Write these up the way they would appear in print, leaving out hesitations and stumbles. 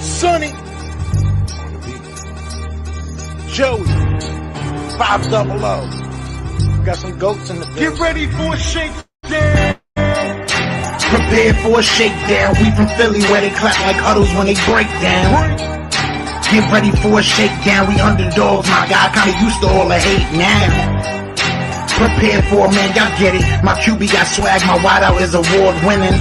Sonny, Joey, 500. Got some goats in the building. Get ready for a shakedown. Prepare for a shakedown. We from Philly where they clap like huddles when they break down. Get ready for a shakedown. We underdogs, my guy. Kinda used to all the hate now. Prepare for it, man. Y'all get it. My QB got swag. My wideout is award winning.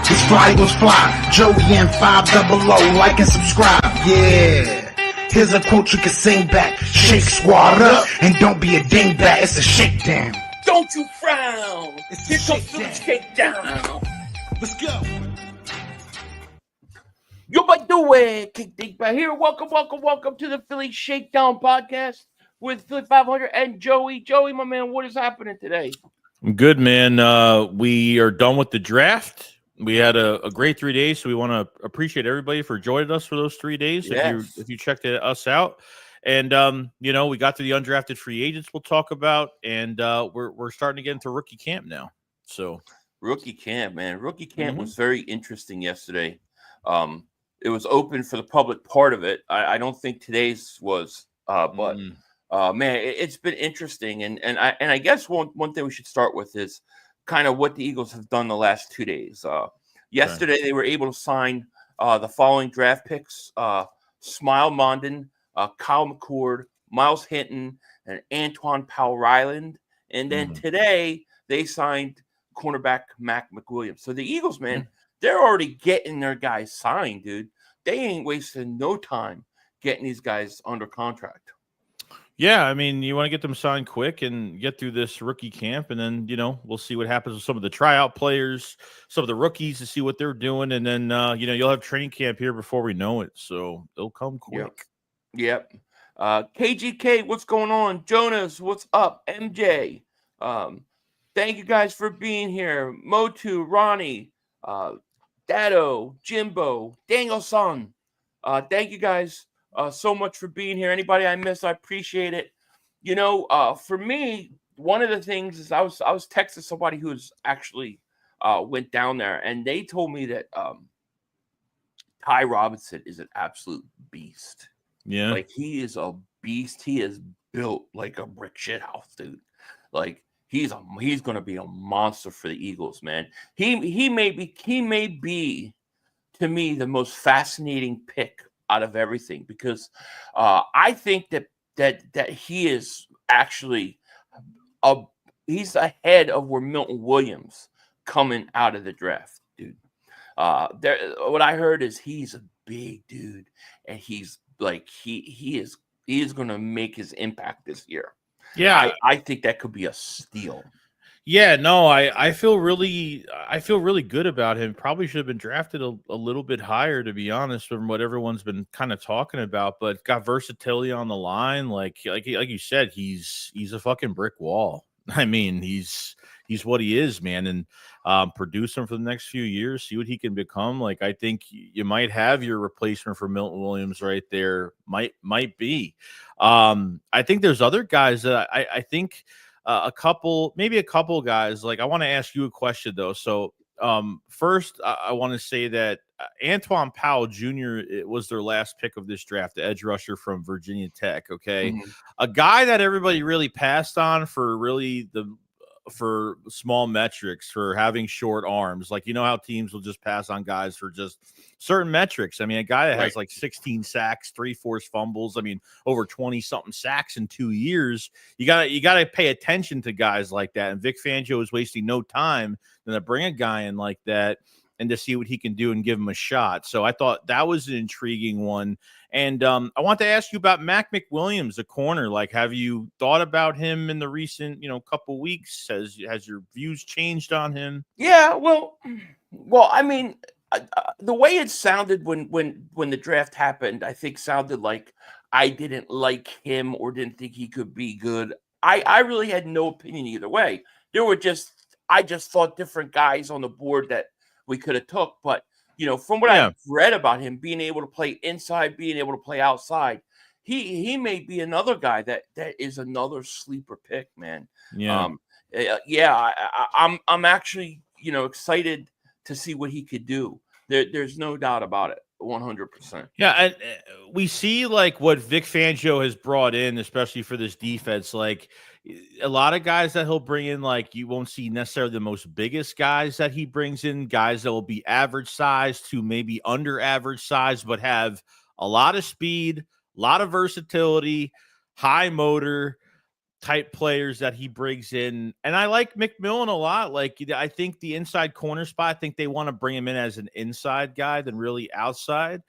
His fly was fly. Joey and 500. Like and subscribe. Yeah. Here's a quote you can sing back. Shake squad up and don't be a dingbat. It's a shakedown. Don't you frown. Here comes the shakedown. Let's go. Yo, by the way, Dingbat here. Welcome to the Philly Shakedown podcast with Philly 500 and Joey. Joey, my man, what is happening today? Good, man. We are done with the draft. We had a great 3 days, so we want to appreciate everybody for joining us for those 3 days. Yes. If you checked us out, and we got to the undrafted free agents we'll talk about, and we're starting to get into rookie camp now. So Rookie camp, man. Rookie camp was very interesting yesterday. It was open for the public part of it. I don't think today's was, but man, it's been interesting. And I guess one thing we should start with is kind of what the Eagles have done the last 2 days. Yesterday, they were able to sign the following draft picks: Smile Mondin, Kyle McCord, Miles Hinton, and Antoine Powell-Ryland. And then today, they signed cornerback Mac McWilliams. So the Eagles, man, they're already getting their guys signed, dude. They ain't wasting no time getting these guys under contract. yeah, I mean, you want to get them signed quick and get through this rookie camp, and then we'll see what happens with some of the tryout players, some of the rookies to see what they're doing, and then you'll have training camp here before we know it. So it'll come quick. Yep. KGK, what's going on? Jonas, what's up? MJ, thank you guys for being here. Motu, Ronnie, Dado, Jimbo, Daniel-san. Thank you guys so much for being here. Anybody I missed, I appreciate it. For me, one of the things is I was texting somebody who's actually went down there, and they told me that Ty Robinson is an absolute beast. Yeah, like he is a beast. He is built like a brick shit house, dude. Like he's going to be a monster for the Eagles, man. He may be to me the most fascinating pick out of everything, because I think that he is actually he's ahead of where Milton Williams coming out of the draft, dude. What I heard is he's a big dude, and he's like he is going to make his impact this year. Yeah, I think that could be a steal. Yeah, no, I feel really good about him. Probably should have been drafted a little bit higher, to be honest, from what everyone's been kind of talking about. But got versatility on the line, like you said, he's a fucking brick wall. I mean, he's what he is, man. And produce him for the next few years, see what he can become. Like, I think you might have your replacement for Milton Williams right there. Might be. I think there's other guys that I think. A couple guys. Like, I want to ask you a question though. So first, I want to say that Antoine Powell Jr. was their last pick of this draft, the edge rusher from Virginia Tech. Okay, a guy that everybody really passed on for small metrics, for having short arms. Like, how teams will just pass on guys for just certain metrics. I mean, a guy that has like 16 sacks, 3 forced fumbles. I mean, over 20 something sacks in 2 years. You gotta pay attention to guys like that. And Vic Fangio is wasting no time to bring a guy in like that and to see what he can do and give him a shot. So I thought that was an intriguing one. And I want to ask you about Mac McWilliams, a corner. Like, have you thought about him in the recent, couple weeks? Has your views changed on him? Yeah, well, I mean, the way it sounded when the draft happened, I think sounded like I didn't like him or didn't think he could be good. I really had no opinion either way. I just thought different guys on the board that we could have took, but from what I've read about him being able to play inside, being able to play outside, he may be another guy that is another sleeper pick, man. I'm actually excited to see what he could do. There's no doubt about it. 100%. Yeah, and we see like what Vic Fangio has brought in, especially for this defense. Like a lot of guys that he'll bring in, like you won't see necessarily the most biggest guys that he brings in, guys that will be average size to maybe under average size, but have a lot of speed, a lot of versatility, high motor type players that he brings in. And I like McMillan a lot. Like, I think the inside corner spot, I think they want to bring him in as an inside guy than really outside.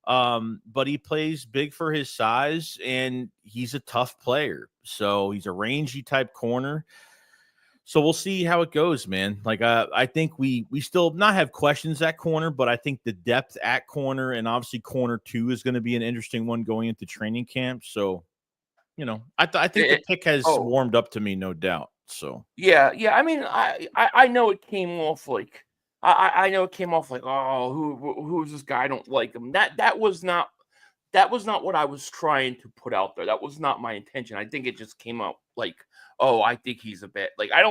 But he plays big for his size and he's a tough player. So he's a rangy type corner. So we'll see how it goes, man. Like, I think we still not have questions at corner, but I think the depth at corner and obviously corner 2 is going to be an interesting one going into training camp. So, I think the pick has warmed up to me, no doubt. So yeah. I mean, I know it came off like I know it came off like, oh, who's this guy? I don't like him. That was not what I was trying to put out there. That was not my intention. I think it just came out like, oh, I think he's a bit like I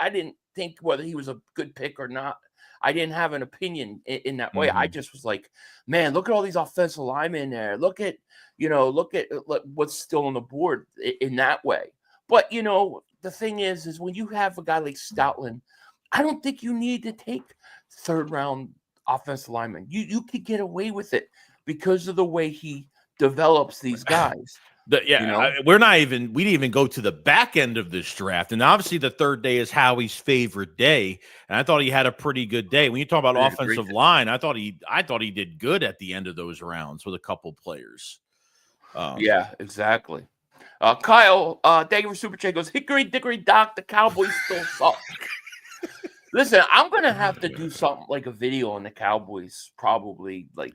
didn't think whether he was a good pick or not. I didn't have an opinion in that way. I just was like, man, look at all these offensive linemen there. Look at what's still on the board in that way. But, the thing is when you have a guy like Stoutland, I don't think you need to take third round offensive linemen. You could get away with it because of the way he develops these guys. We didn't even go to the back end of this draft. And obviously the third day is Howie's favorite day. And I thought he had a pretty good day. When you talk about offensive line, I thought he did good at the end of those rounds with a couple players. Yeah, exactly. Kyle, thank you for Super Chat. Goes, Hickory Dickory Dock, the Cowboys still suck. Listen, I'm gonna have to do something like a video on the Cowboys, probably like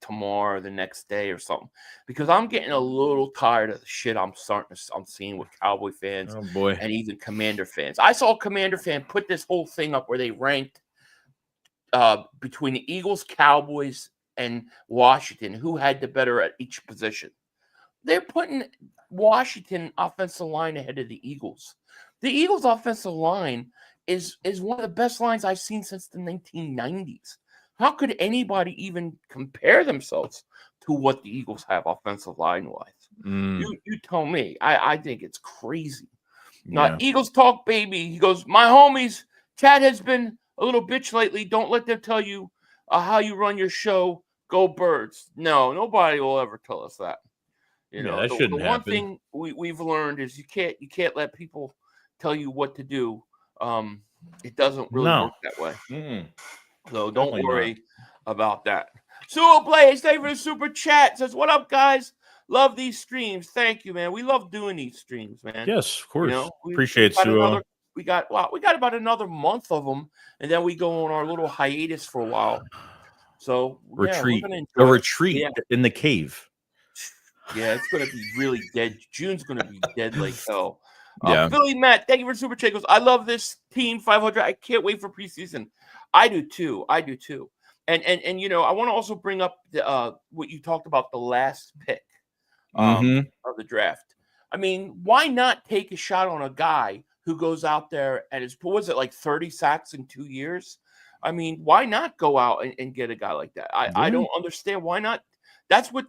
tomorrow or the next day or something, because I'm getting a little tired of the shit I'm seeing with Cowboy fans and even Commander fans. I saw a Commander fan put this whole thing up where they ranked between the Eagles, Cowboys, and Washington, who had the better at each position. They're putting Washington offensive line ahead of the Eagles. The Eagles offensive line is one of the best lines I've seen since the 1990s. How could anybody even compare themselves to what the Eagles have offensive line-wise? You tell me. I think it's crazy. Now, Eagles talk, baby. He goes, my homies, Chad has been a little bitch lately. Don't let them tell you how you run your show. Go Birds. No, nobody will ever tell us that. That shouldn't happen. One thing we've learned is you can't let people tell you what to do. It doesn't really work that way. So don't worry about that. Sue Blaze, thank you for the super chat. Says, what up, guys? Love these streams. Thank you, man. We love doing these streams, man. Yes, of course. Appreciate Sue. We got about another month of them, and then we go on our little hiatus for a while. So retreat in the cave. Yeah, it's gonna be really dead. June's gonna be dead like hell. Yeah. Billy Matt, thank you for super chat. Goes, I love this team 500. I can't wait for preseason. I do too. And I want to also bring up what you talked about, the last pick of the draft. I mean, why not take a shot on a guy who goes out there and was it like 30 sacks in 2 years? I mean, why not go out and get a guy like that? I don't understand why not. That's what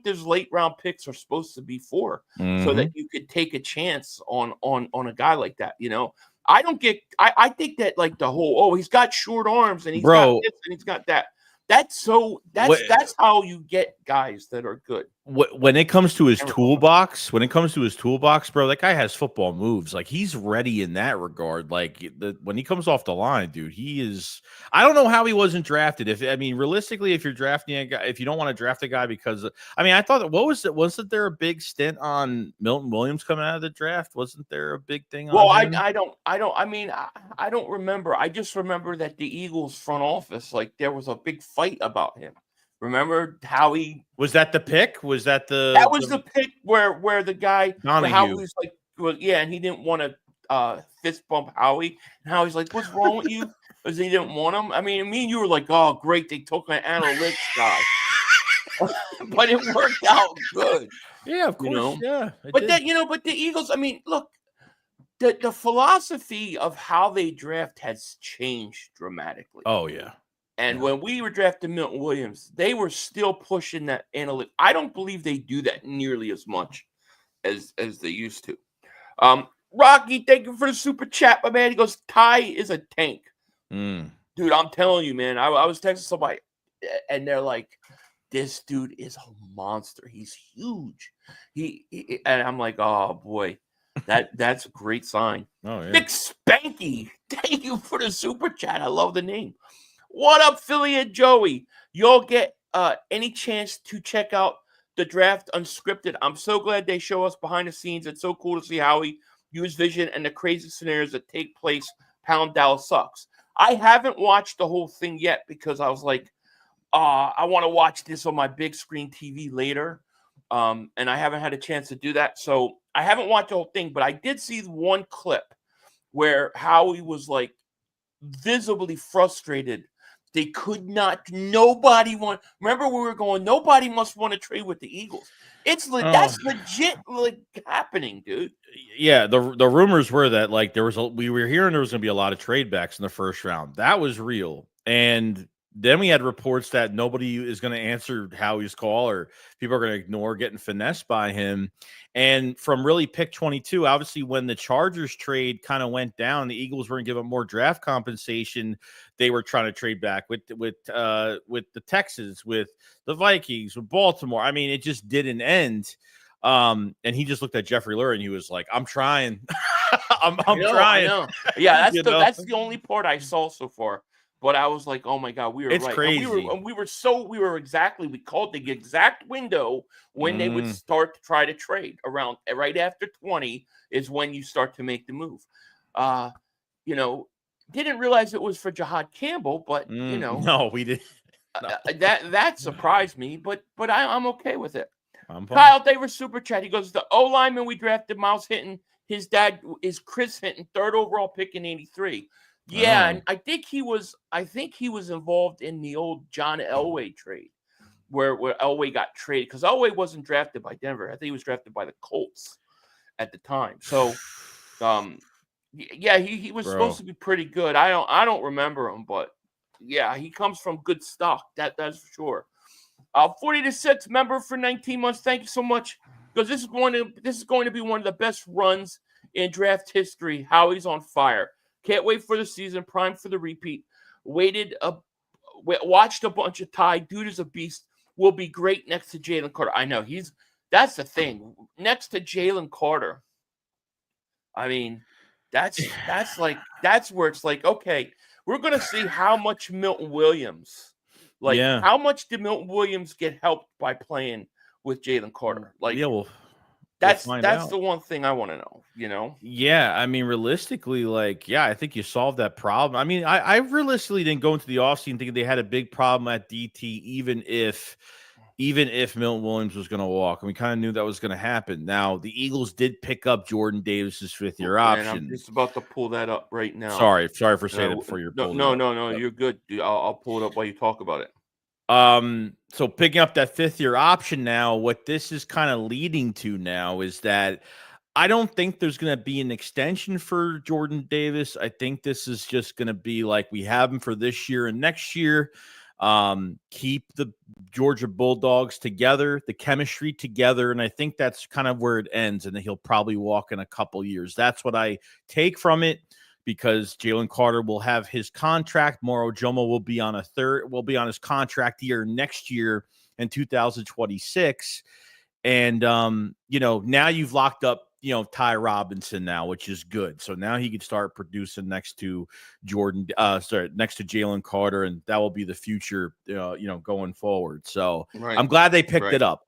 those late round picks are supposed to be for, so that you could take a chance on a guy like that. I think that like the whole he's got short arms and he's got this and he's got that. That's how you get guys that are good. When it comes to his toolbox, bro, that guy has football moves. Like, he's ready in that regard. Like, when he comes off the line, dude, he is. I don't know how he wasn't drafted. Realistically, if you're drafting a guy, if you don't want to draft a guy because, I thought that wasn't there a big stint on Milton Williams coming out of the draft? Wasn't there a big thing? I don't remember. I just remember that the Eagles front office, like, there was a big fight about him. Remember Howie? Was that the pick? Was that the? That was the pick where the guy Howie was like, and he didn't want to fist bump Howie, and Howie's like, "What's wrong with you?" Because he didn't want him. I mean, me and you were like, "Oh, great, they took an analytics guy," but it worked out good. Yeah, of course. Yeah, but the Eagles. I mean, look, the philosophy of how they draft has changed dramatically. Oh yeah. And when we were drafting Milton Williams, they were still pushing that analytic. I don't believe they do that nearly as much as they used to. Rocky, thank you for the super chat, my man. He goes, Ty is a tank. Dude, I'm telling you, man. I was texting somebody, and they're like, this dude is a monster. He's huge. And I'm like, oh boy, that's a great sign. Oh yeah. Nick Spanky, thank you for the super chat. I love the name. What up, Philly and Joey? You'll get any chance to check out the draft unscripted. I'm so glad they show us behind the scenes. It's so cool to see how he use vision and the crazy scenarios that take place. Pound Dallas sucks. I haven't watched the whole thing yet because I was like, I want to watch this on my big screen TV later. And I haven't had a chance to do that. So I haven't watched the whole thing, but I did see one clip where Howie was like visibly frustrated. They could not, nobody want, remember we were going, nobody must want to trade with the Eagles. That's legit like happening, dude. Yeah, the rumors were that like we were hearing there was going to be a lot of trade backs in the first round. That was real. And then we had reports that nobody is going to answer Howie's call or people are going to ignore getting finessed by him. And from really pick 22, obviously when the Chargers trade kind of went down, the Eagles were going to give up more draft compensation. They were trying to trade back with the Texans, with the Vikings, with Baltimore. I mean, it just didn't end. And he just looked at Jeffrey Lurie and he was like, I'm trying. I'm trying. I know. Yeah, that's the only part I saw so far. But I was like, oh my God, we were it's right. Crazy. And we called the exact window when they would start to try to trade around right after 20 is when you start to make the move. Didn't realize it was for Jahad Campbell, but no, we didn't. No. That surprised me, but I'm okay with it. Kyle Davis super chat. He goes, the O lineman we drafted, Miles Hinton. His dad is Chris Hinton, 3rd overall pick in '83. Yeah, and I think he was involved in the old John Elway trade, where Elway got traded because Elway wasn't drafted by Denver. I think he was drafted by the Colts at the time. So, yeah, he was supposed to be pretty good. I don't remember him, but yeah, he comes from good stock. That's for sure. 40-6 member for 19 months. Thank you so much because this is going to be one of the best runs in draft history. Howie's on fire. Can't wait for the season. Prime for the repeat. Watched a bunch of Ty. Dude is a beast. Will be great next to Jalen Carter. I know that's the thing. Next to Jalen Carter. I mean, that's where it's like, okay, we're gonna see how much Milton Williams, how much did Milton Williams get helped by playing with Jalen Carter? That's the one thing I want to know, Yeah, I mean, realistically, I think you solved that problem. I mean, I realistically didn't go into the offseason thinking they had a big problem at DT, even if Milton Williams was going to walk, and we kind of knew that was going to happen. Now, the Eagles did pick up Jordan Davis's 5th-year option. I'm just about to pull that up right now. Sorry for saying it before you're pulling it up. No, you're good. Dude, I'll pull it up while you talk about it. So picking up that 5th-year option now, what this is kind of leading to now is that I don't think there's going to be an extension for Jordan Davis. I think this is just going to be like we have him for this year and next year. Keep the Georgia Bulldogs together, the chemistry together, and I think that's kind of where it ends, and he'll probably walk in a couple years. That's what I take from it. Because Jalen Carter will have his contract. Moro Jomo will be on his contract year next year in 2026. And, now you've locked up, Ty Robinson now, which is good. So now he can start producing next to Jalen Carter, and that will be the future, going forward. So I'm glad they picked it up.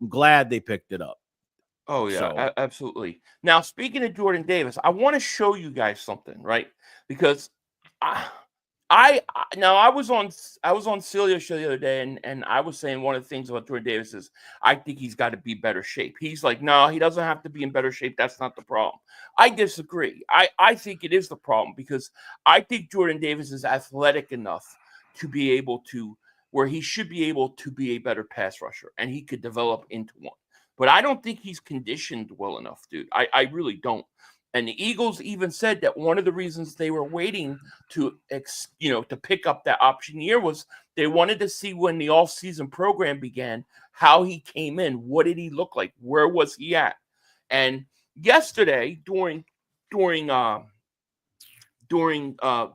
Oh, yeah, absolutely. Now, speaking of Jordan Davis, I want to show you guys something, right? Because I was on Celia's show the other day, and I was saying one of the things about Jordan Davis is I think he's got to be better shape. He's like, no, he doesn't have to be in better shape. That's not the problem. I disagree. I think it is the problem because I think Jordan Davis is athletic enough to be able to where he should be able to be a better pass rusher, and he could develop into one. But I don't think he's conditioned well enough, dude. I really don't. And the Eagles even said that one of the reasons they were waiting to pick up that option year was they wanted to see when the off-season program began, how he came in, what did he look like, where was he at? And yesterday during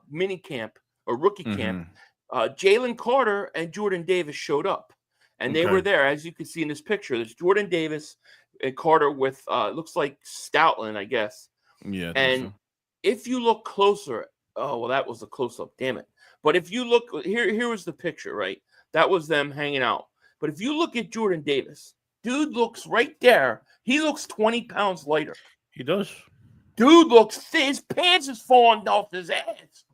mini camp or rookie camp, Jalen Carter and Jordan Davis showed up, and they were there, as you can see in this picture. There's Jordan Davis and Carter with looks like Stoutland, I guess. Yeah. And if you look closer, that was a close-up, damn it. But if you look, here was the picture, right? That was them hanging out. But if you look at Jordan Davis, dude looks right there. He looks 20 pounds lighter. He does. Dude looks thin. His pants is falling off his ass.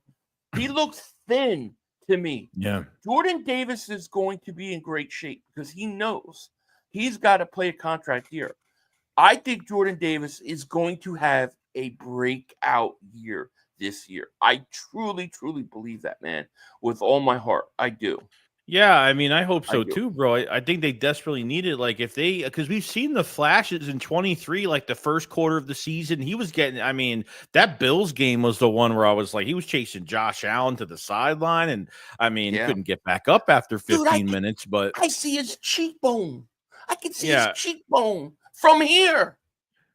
He looks thin to me. Yeah. Jordan Davis is going to be in great shape because he knows he's got to play a contract year. I think Jordan Davis is going to have a breakout year this year. I truly, truly believe that, man, with all my heart. I do. Yeah, I mean, I hope so too, bro. I think they desperately need it. Like, if they, because we've seen the flashes in 23, like the first quarter of the season, he was getting, I mean, that Bills game was the one where I was like, he was chasing Josh Allen to the sideline. And I mean, he couldn't get back up after 15 minutes, but I see his cheekbone. I can see his cheekbone from here.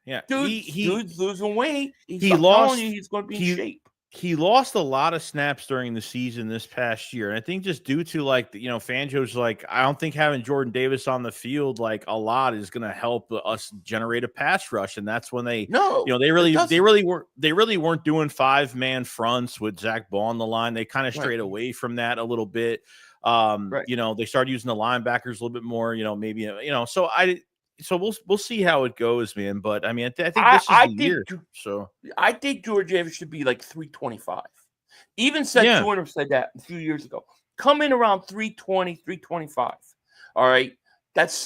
Yeah, dude's losing weight. He's going to be in shape. He lost a lot of snaps during the season this past year. And I think just due to Fangio's like, I don't think having Jordan Davis on the field like a lot is going to help us generate a pass rush. And that's when they really weren't doing 5-man fronts with Zach Ball on the line. They kind of strayed away from that a little bit. They started using the linebackers a little bit more, so we'll see how it goes, man. But I mean, I think this is the year. So I think George Davis should be like 325. Even Jordan said that a few years ago. Come in around 320, 325. All right,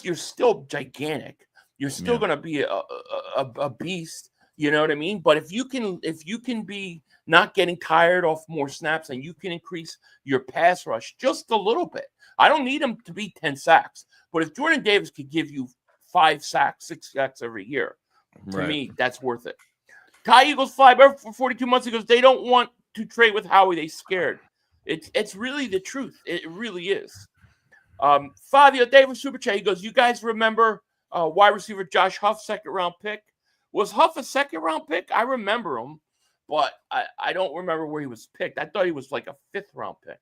you're still gigantic. You're still going to be a beast. You know what I mean? But if you can be not getting tired off more snaps and you can increase your pass rush just a little bit. I don't need him to be 10 sacks, but if Jordan Davis could give you 5 sacks, 6 sacks every year, to me, that's worth it. Ty Eagles fly for 42 months ago. They don't want to trade with Howie. They scared. It's really the truth. It really is. Fabio Davis Super Chat, he goes, you guys remember wide receiver Josh Huff, 2nd round pick? Was Huff a 2nd round pick? I remember him, but I don't remember where he was picked. I thought he was like a 5th round pick,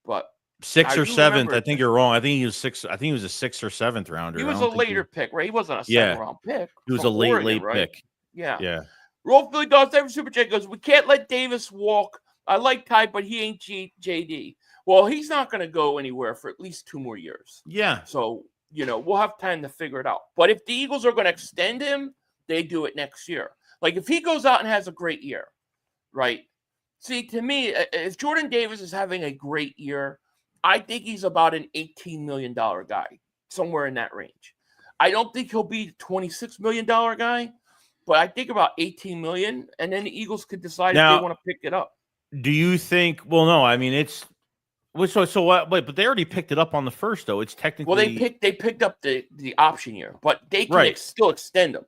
but 6th or 7th. I think you're wrong. I think he was 6. I think he was a 6th or 7th rounder. He was a later pick, right? He wasn't a 2nd round pick. He was a late pick. Yeah. Rolf Billy Dogs, every Super Chat goes, we can't let Davis walk. I like Ty, but he ain't JD. Well, he's not going to go anywhere for at least 2 more years. Yeah. So, we'll have time to figure it out. But if the Eagles are going to extend him, they do it next year. Like if he goes out and has a great year, right? See, to me, if Jordan Davis is having a great year, I think he's about an $18 million guy, somewhere in that range. I don't think he'll be a $26 million guy, but I think about $18 million, and then the Eagles could decide if they want to pick it up. Do you think? Well, no. I mean, it's so what? Wait, but they already picked it up on the first, though. It's technically they picked up the option year, but they can still extend them.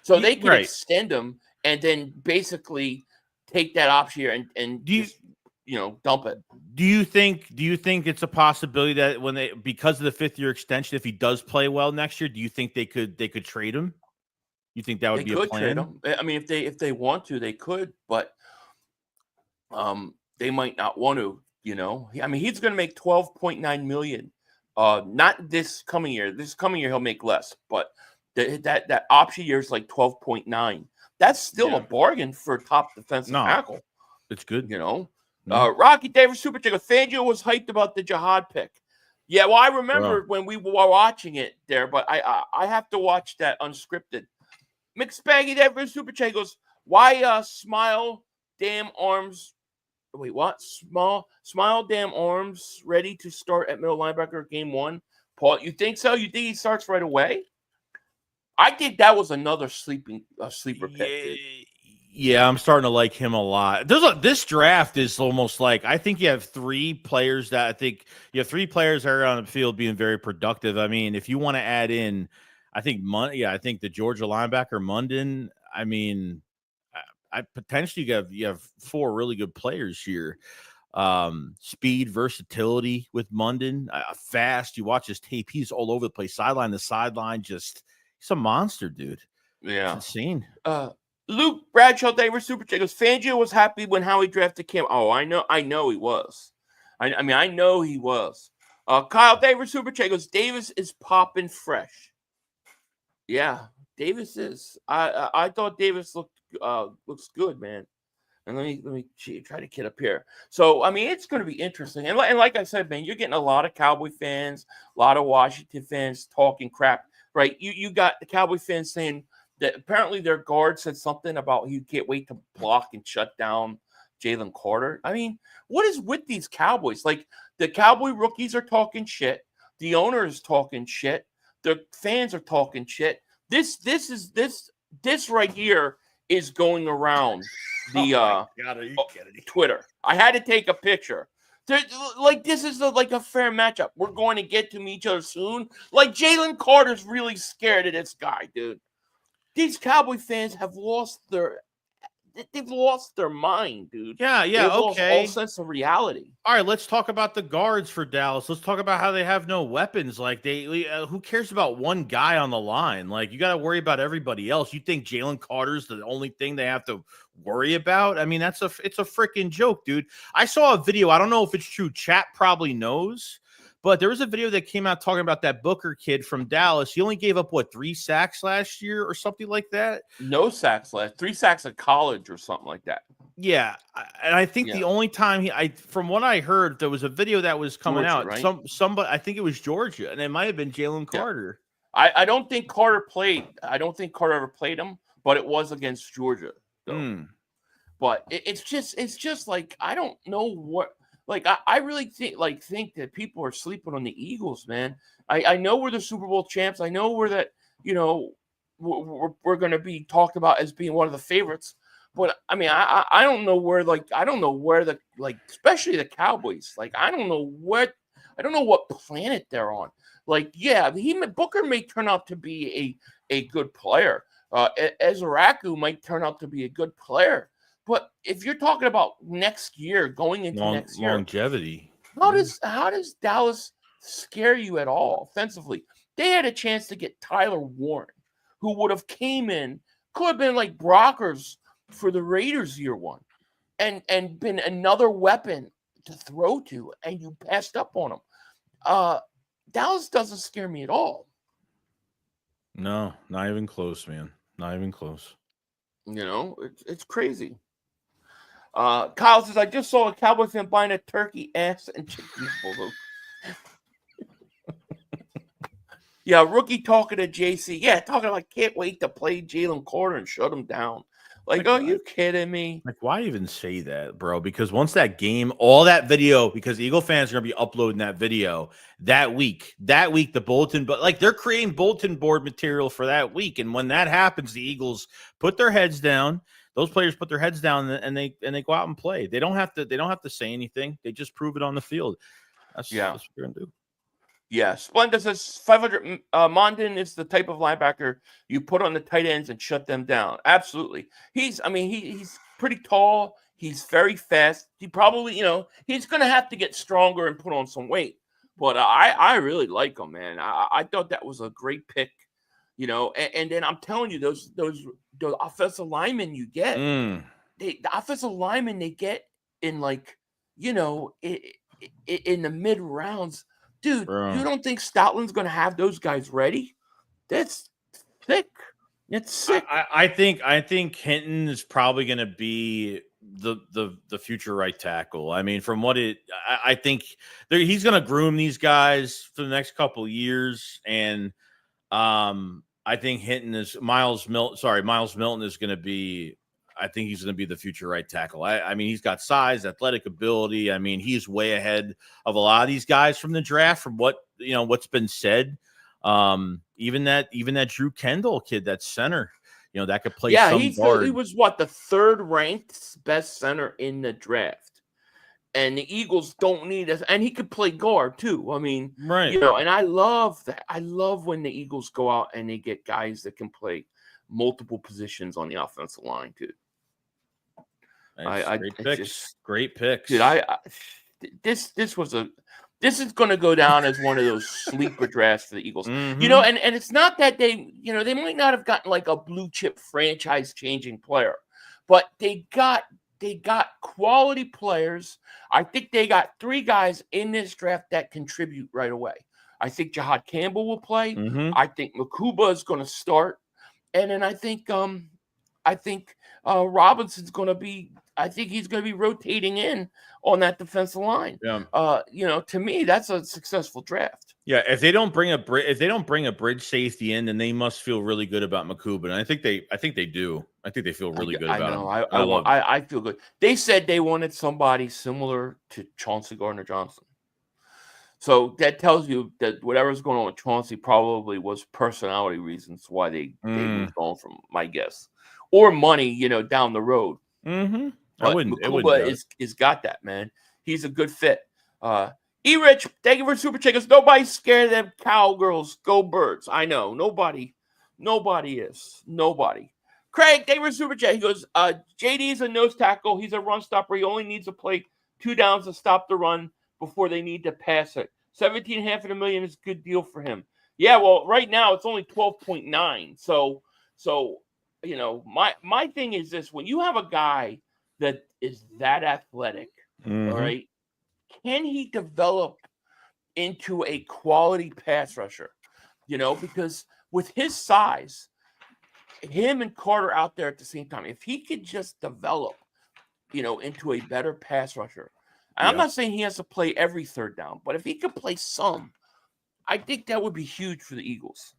So they can extend them and then basically take that option year and dump it. Do you think it's a possibility that because of the 5th year extension, if he does play well next year, do you think they could trade him? You think that would be a plan? Trade him. I mean, if they want to, they could, but they might not want to. I mean, he's going to make $12.9 million. Not this coming year. This coming year he'll make less, but that option year is like 12.9. That's still a bargain for a top defensive tackle. It's good. Rocky Davis Super Chick, Fangio was hyped about the Jihad pick. Yeah, well, I remember when we were watching it there, but I have to watch that unscripted. McSpaggy Davis Super Chick goes, why smile damn arms? Wait, what? Smile damn arms ready to start at middle linebacker game 1. Paul, you think so? You think he starts right away? I think that was another sleeper pick. Dude. Yeah, I'm starting to like him a lot. This draft is almost like I think you have 3 players that are on the field being very productive. I mean, if you want to add in, I think the Georgia linebacker Munden. I mean, potentially you have 4 really good players here. Speed, versatility with Munden, fast. You watch his tape; he's all over the place, sideline to sideline. Just he's a monster, dude. Yeah, It's insane. Luke Bradshaw Davis Super Chat goes, Fangio was happy when Howie drafted Cam. Oh, I know he was. I mean, I know he was. Kyle Davis Super Chat goes, Davis is popping fresh. Yeah, Davis is. I thought Davis looks good, man. And let me try to get up here. So I mean, it's going to be interesting. And like I said, man, you're getting a lot of Cowboy fans, a lot of Washington fans talking crap, right? You got the Cowboy fans saying that apparently their guard said something about he can't wait to block and shut down Jalen Carter. I mean, what is with these Cowboys? Like the Cowboy rookies are talking shit. The owner is talking shit. The fans are talking shit. This right here is going around the God, are you kidding me? Twitter. I had to take a picture. Like this is like a fair matchup. We're going to get to meet each other soon. Like Jalen Carter's really scared of this guy, dude. These Cowboy fans have lost their mind, dude. Yeah, They've lost okay. all sense of reality. All right, let's talk about the guards for Dallas. Let's talk about how they have no weapons. Like who cares about one guy on the line? Like you got to worry about everybody else. You think Jalen Carter's the only thing they have to worry about? I mean, it's a freaking joke, dude. I saw a video. I don't know if it's true. Chat probably knows. But there was a video that came out talking about that Booker kid from Dallas. He only gave up, 3 sacks last year or something like that? No sacks last. 3 sacks at college or something like that. Yeah. And I think the only time from what I heard, there was a video that was coming Georgia, out. Right? Somebody, I think it was Georgia, and it might have been Jalen Carter. I don't think Carter played. I don't think Carter ever played him, but it was against Georgia. But it's just like, I don't know what. Like, I really think that people are sleeping on the Eagles, man. I know we're the Super Bowl champs. I know we're that, we're going to be talked about as being one of the favorites. But, I mean, I don't know where, especially the Cowboys. Like, I don't know what planet they're on. Like, yeah, Booker may turn out to be a good player. Ezraku might turn out to be a good player. But if you're talking about next year, going into next year, longevity, how does Dallas scare you at all offensively? They had a chance to get Tyler Warren, who would have came in, could have been like Brockers for the Raiders year one, and been another weapon to throw to, and you passed up on him. Dallas doesn't scare me at all. No, not even close, man. Not even close. It's crazy. Kyle says, I just saw a Cowboy fan buying a turkey ass and chicken nipple. Yeah, rookie talking to JC. Yeah, talking about can't wait to play Jalen Carter and shut him down. Like, are you kidding me? Like, why even say that, bro? Because once that game, all that video, because Eagle fans are gonna be uploading that video that week, the bulletin, but like they're creating bulletin board material for that week. And when that happens, the Eagles put their heads down. Those players put their heads down and they go out and play. They don't have to say anything. They just prove it on the field. That's what they're gonna do. Yeah, Splenda says 500. Mondin is the type of linebacker you put on the tight ends and shut them down. Absolutely. He's pretty tall. He's very fast. He probably, he's going to have to get stronger and put on some weight. But I really like him, man. I thought that was a great pick, And then I'm telling you, those offensive linemen you get, the offensive linemen they get in in the mid rounds. Dude, You don't think Stoutland's going to have those guys ready? That's sick. It's sick. I think Hinton is probably going to be the future right tackle. I mean, from what I think he's going to groom these guys for the next couple of years, and I think Hinton is Miles Milton is going to be. I think he's going to be the future right tackle. I mean, he's got size, athletic ability. I mean, he's way ahead of a lot of these guys from the draft, from what's been said. Even that Drew Kendall kid, that center, that could play. Yeah, he was the third ranked best center in the draft, and the Eagles don't need us. And he could play guard too. I mean, right? And I love that. I love when the Eagles go out and they get guys that can play multiple positions on the offensive line too. Great picks. Great picks. Dude, this is going to go down as one of those sleeper drafts for the Eagles. Mm-hmm. You know, and it's not that they might not have gotten like a blue chip franchise changing player, but they got quality players. I think they got 3 guys in this draft that contribute right away. I think Jahad Campbell will play. Mm-hmm. I think Makuba is going to start, and then I think Robinson's going to be. I think he's going to be rotating in on that defensive line. Yeah. You know, to me, that's a successful draft. Yeah, if they don't bring a bridge safety in, then they must feel really good about Makuba. And I think they do. I think they feel really good about him. I feel good. They said they wanted somebody similar to Chauncey Gardner-Johnson. So that tells you that whatever's going on with Chauncey probably was personality reasons why they moved on from, my guess, or money, you know, down the road. Mm-hmm. But Makuba is got that, man. He's a good fit. E-Rich, thank you for super chickens. Nobody's scared of them cowgirls. Go Birds. I know. Nobody is. Nobody. Craig, thank you for super chat. He goes, JD's a nose tackle. He's a run stopper. He only needs to play 2 downs to stop the run before they need to pass it. 17.5 million is a good deal for him. Yeah, well, right now it's only 12.9. So you know, my thing is this: when you have a guy that is that athletic, mm-hmm. all right, can he develop into a quality pass rusher? You know, because with his size, him and Carter out there at the same time, if he could just develop, you know, into a better pass rusher. And I'm not saying he has to play every 3rd down, but if he could play some, I think that would be huge for the Eagles,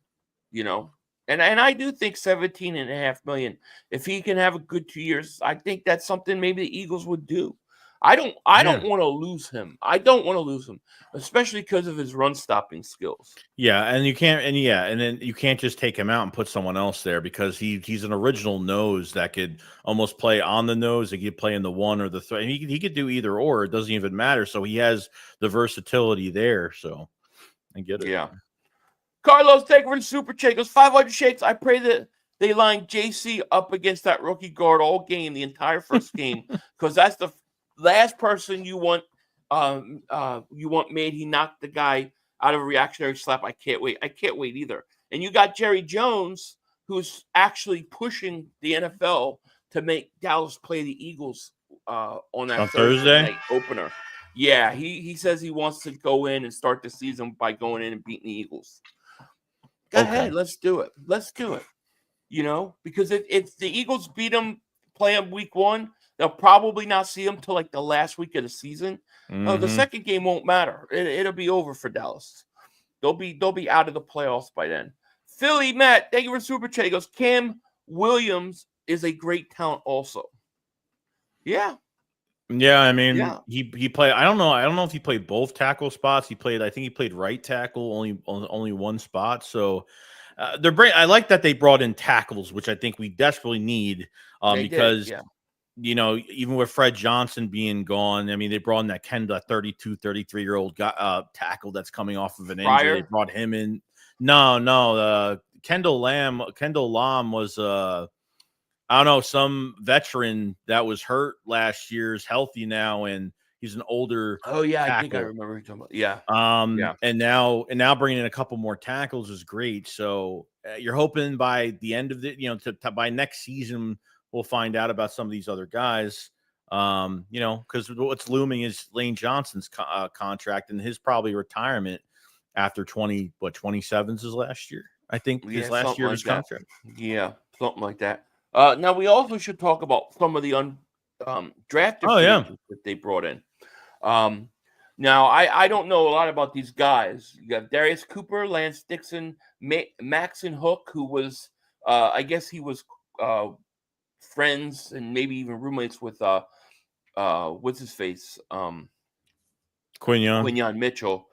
you know. And I do think 17.5 million, if he can have a good 2 years, I think that's something maybe the Eagles would do. I don't want to lose him. I don't want to lose him, especially because of his run stopping skills. Yeah, and you can't, and then you can't just take him out and put someone else there because he's an original nose that could almost play on the nose. He could play in the 1 or the 3. He could do either or. It doesn't even matter. So he has the versatility there. So I get it. Yeah. Carlos, thank you for the super check. Those 500 shakes. I pray that they line JC up against that rookie guard all game, the entire first game, because that's the last person you want made. He knocked the guy out of a reactionary slap. I can't wait either. And you got Jerry Jones, who's actually pushing the NFL to make Dallas play the Eagles on Thursday night opener. Yeah, he says he wants to go in and start the season by going in and beating the Eagles. Go ahead, let's do it. You know, because if the Eagles beat them, play them week 1, they'll probably not see them till like the last week of the season. Mm-hmm. The second game won't matter. It'll be over for Dallas. They'll be out of the playoffs by then. Philly Matt, thank you for super chat. He goes, Cam Williams is a great talent also. Yeah. Yeah, I mean, he played. I don't know if he played both tackle spots. I think he played right tackle, only one spot. So I like that they brought in tackles, which I think we desperately need because you know, even with Fred Johnson being gone, I mean, they brought in that 32, 33-year-old tackle that's coming off of an injury. They brought him in. No, Kendall Lamb was I don't know, some veteran that was hurt last year is healthy now, and he's an older. Oh yeah, tackle. I think I remember you talking about. Yeah. And now bringing in a couple more tackles is great. So you're hoping by the end of the, you know, by next season we'll find out about some of these other guys. You know, because what's looming is Lane Johnson's contract and his probably retirement after 27 is his last year. I think his last year of his contract. Yeah, something like that. Now we also should talk about some of the drafted agents that they brought in. Now I don't know a lot about these guys. You got Darius Cooper, Lance Dixon, Maxon Hook, who was I guess he was friends and maybe even roommates with what's his face? Quinyon Mitchell,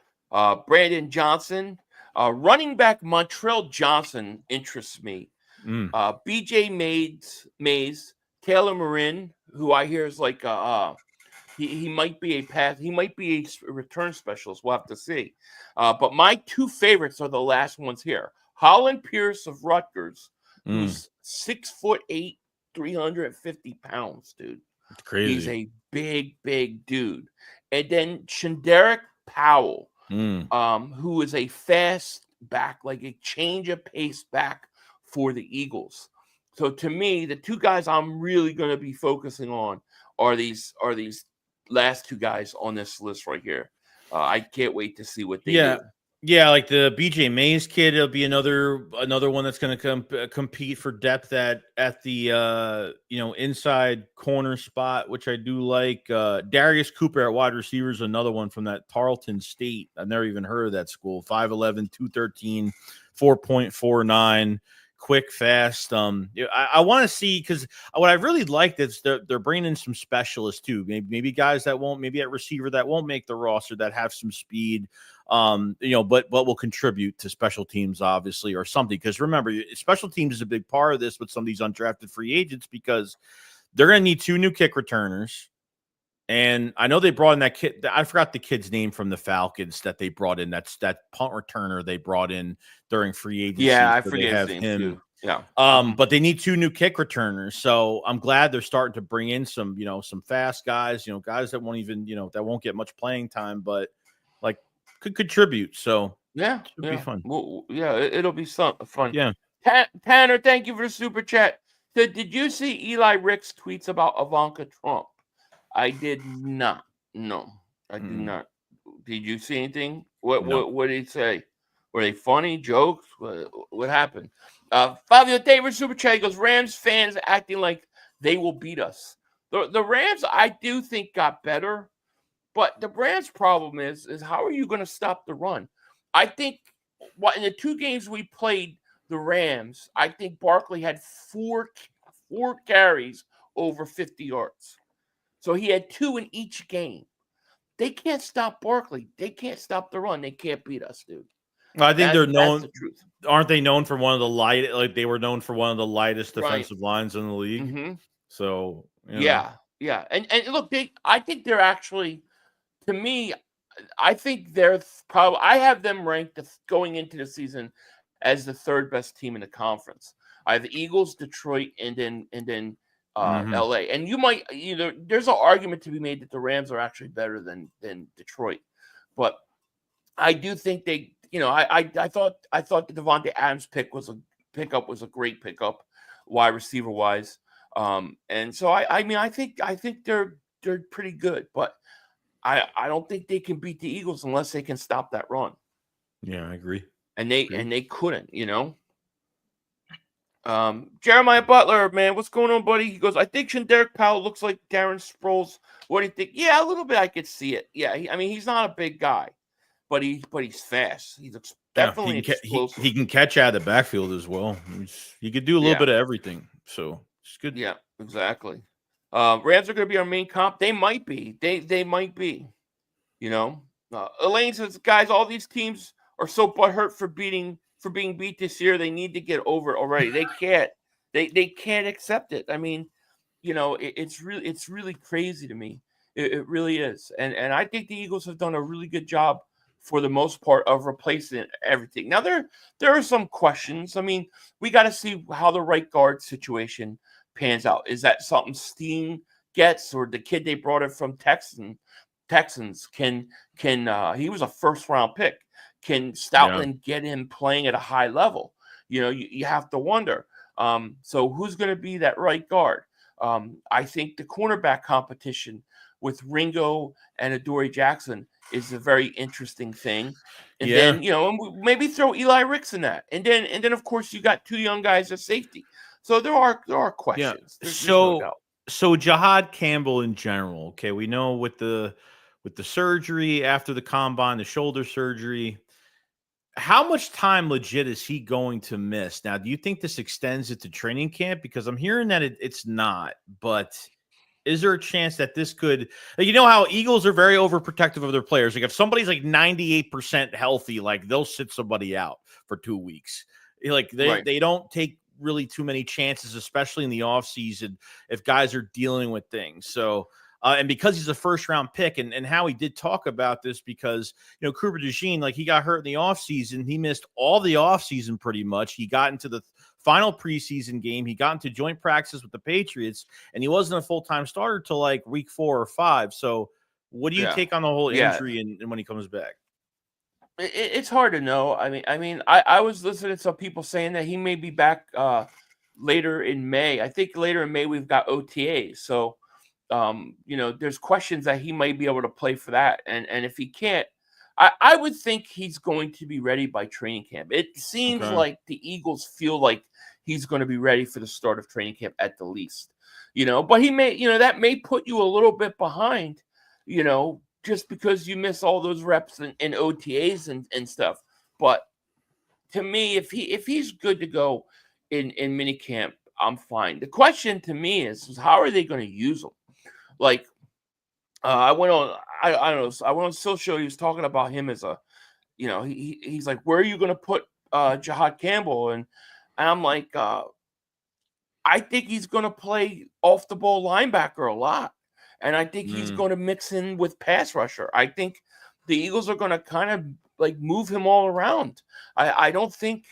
Brandon Johnson, running back Montrell Johnson interests me. BJ Mays, Taylor Marin, who I hear is like he might be a return specialist. We'll have to see. But my 2 favorites are the last ones here. Holland Pierce of Rutgers, who's 6'8", 350 pounds, dude. It's He's crazy. a big dude. And then Shanderick Powell, who is a fast back, like a change of pace back for the Eagles. So to me, the two guys I'm really going to be focusing on are these last two guys on this list right here. I can't wait to see what they do. Yeah, like the BJ Mays kid, it'll be another one that's going to compete for depth at the inside corner spot, which I do like. Darius Cooper at wide receiver is another one from that Tarleton State. I've never even heard of that school. 5'11", 213, 4.49. Quick, fast. I want to see, because what I really liked is they're bringing in some specialists too. Maybe guys that won't, maybe at receiver that won't make the roster, that have some speed. But will contribute to special teams, obviously, or something. Because remember, special teams is a big part of this with some of these undrafted free agents, because they're going to need 2 new kick returners. And I know they brought in that kid. I forgot the kid's name from the Falcons that they brought in. That's that punt returner they brought in during free agency. Yeah, I so forget they have his name him. too. Yeah. But they need 2 new kick returners. So I'm glad they're starting to bring in some fast guys, guys that won't even, that won't get much playing time, but like could contribute. So Yeah, it should be fun. Well, yeah, it'll be fun. Yeah. Tanner, thank you for the super chat. So, did you see Eli Rick's tweets about Ivanka Trump? I did not. No, I did not. Did you see anything? What did he say? Were they funny jokes? What happened? Fabio David super chat goes, Rams fans acting like they will beat us. The Rams, I do think, got better. But the Rams' problem is how are you going to stop the run? I think in the 2 games we played the Rams, I think Barkley had 4 carries over 50 yards. So he had 2 in each game. They can't stop Barkley. They can't stop the run. They can't beat us, dude. I think they're known. That's the truth. Aren't they known for one of the light? Like they were known for one of the lightest defensive lines in the league. Mm-hmm. So yeah. And look, I think they're actually. To me, I think they're probably. I have them ranked going into the season as the 3rd best team in the conference. I have the Eagles, Detroit, and then LA. And you might there's an argument to be made that the Rams are actually better than Detroit, but I do think they. I thought the Devontae Adams pickup was a great pickup, wide receiver wise. And so I think they're pretty good, but. I don't think they can beat the Eagles unless they can stop that run. Yeah, I agree. And they couldn't, Jeremiah Butler, man, what's going on, buddy? He goes, I think Shanderick Powell looks like Darren Sproles. What do you think? Yeah, a little bit. I could see it. Yeah, he's not a big guy, but he's fast. He's definitely explosive. He can catch out of the backfield as well. He could do a little bit of everything. So it's good. Yeah, exactly. Rams are going to be our main comp. They might be. They might be. Elaine says, guys, all these teams are so butthurt for being beat this year. They need to get over it already. They can't. They can't accept it. I mean, it's really crazy to me. It really is. And I think the Eagles have done a really good job for the most part of replacing everything. Now there are some questions. I mean, we got to see how the right guard situation pans out. Is that something Steen gets, or the kid they brought in from Texans can he was a 1st round pick. Can Stoutland get him playing at a high level? You have to wonder. So who's going to be that right guard? I think the cornerback competition with Ringo and Adoree Jackson is a very interesting thing. And then, maybe throw Eli Ricks in that. And then of course you got 2 young guys at safety. So there are questions. Yeah. There's no doubt. So Jahad Campbell in general, okay, we know with the surgery after the combine, the shoulder surgery, how much time legit is he going to miss? Now, do you think this extends it to training camp? Because I'm hearing that it's not, but is there a chance that this could, how Eagles are very overprotective of their players. Like if somebody's like 98% healthy, like they'll sit somebody out for 2 weeks. Like they don't take really too many chances, especially in the offseason, if guys are dealing with things. So, and because he's a 1st round pick, and Howie did talk about this because, Cooper DeJean, like he got hurt in the offseason. He missed all the offseason pretty much. He got into the final preseason game, he got into joint practice with the Patriots, and he wasn't a full-time starter till like week 4 or 5. So what do you take on the whole injury and when he comes back? It's hard to know. I was listening to some people saying that he may be back later in May. I think later in May we've got OTAs. So, there's questions that he might be able to play for that. And if he can't, I would think he's going to be ready by training camp. It seems like the Eagles feel like he's going to be ready for the start of training camp at the least. But he may, that may put you a little bit behind, just because you miss all those reps and OTAs and stuff. But to me, if he's good to go in minicamp, I'm fine. The question to me is how are they going to use him? Like, I went on Still Show. He was talking about him as a, he's like, where are you going to put Jahad Campbell? And I'm like, I think he's going to play off the ball linebacker a lot. And I think he's going to mix in with pass rusher. I think the Eagles are going to kind of like move him all around. I don't think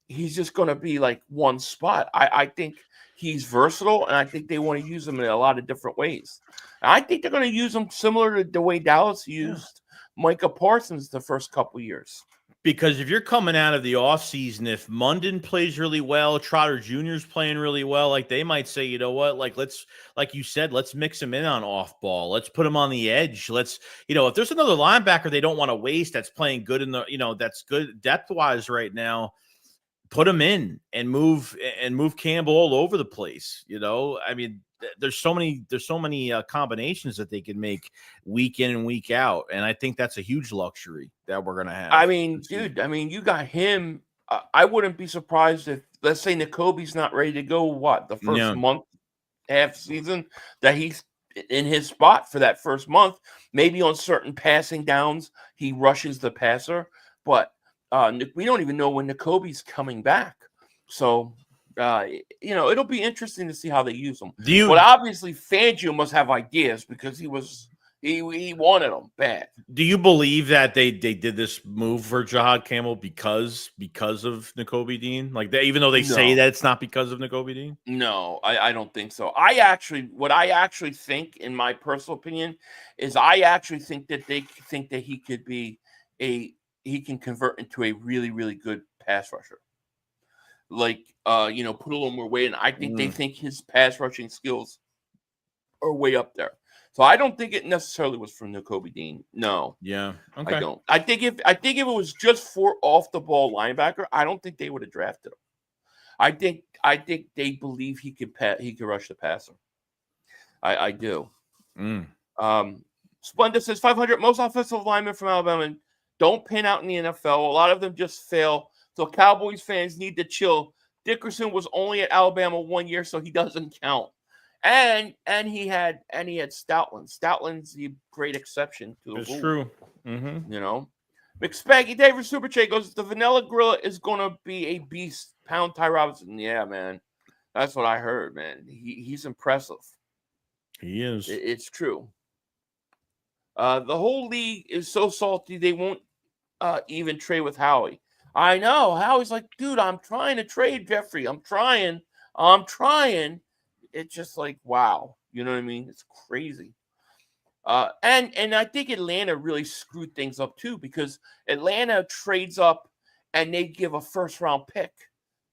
he's just going to be like one spot. I think he's versatile, and I think they want to use him in a lot of different ways. I think they're going to use him similar to the way Dallas used Micah Parsons the first couple years. Because if you're coming out of the offseason, if Munden plays really well, Trotter Jr. is playing really well, like they might say, you know what, like you said, let's mix him in on off ball. Let's put him on the edge. Let's, if there's another linebacker they don't want to waste that's playing good in the, that's good depth wise right now, put him in and move Campbell all over the place. There's so many combinations that they can make week in and week out. And I think that's a huge luxury that we're going to have. You got him. I wouldn't be surprised if, let's say, N'Kobe's not ready to go, the first month, half season, that he's in his spot for that first month. Maybe on certain passing downs, he rushes the passer. But we don't even know when N'Kobe's coming back. So, it'll be interesting to see how they use him. But obviously, Fangio must have ideas because he wanted them bad. Do you believe that they did this move for Jahad Campbell because of N'Kobe Dean? Like even though they say that it's not because of N'Kobe Dean? No, I don't think so. What I actually think, in my personal opinion, is I actually think that they think that he could be he can convert into a really, really good pass rusher. Like, put a little more weight. And I think they think his pass rushing skills are way up there. So I don't think it necessarily was from N'Kobe Dean. No. Yeah. Okay. I don't. I think if it was just for off the ball linebacker, I don't think they would have drafted him. I think they believe he could rush the passer. I do. Splenda says 500 most offensive linemen from Alabama don't pan out in the NFL. A lot of them just fail. So Cowboys fans need to chill. Dickerson was only at Alabama 1 year, so he doesn't count. And he had Stoutland. Stoutland's the great exception to the rule. It's true. Mm-hmm. McSpaggy David Superchat goes, the Vanilla Gorilla is going to be a beast. Pound Ty Robinson. Yeah, man. That's what I heard, man. He's impressive. He is. It's true. The whole league is so salty they won't even trade with Howie. I know. Howie's like, dude, I'm trying to trade Jeffrey. I'm trying. It's just like, wow. You know what I mean? It's crazy. And I think Atlanta really screwed things up too, because Atlanta trades up and they give a first-round pick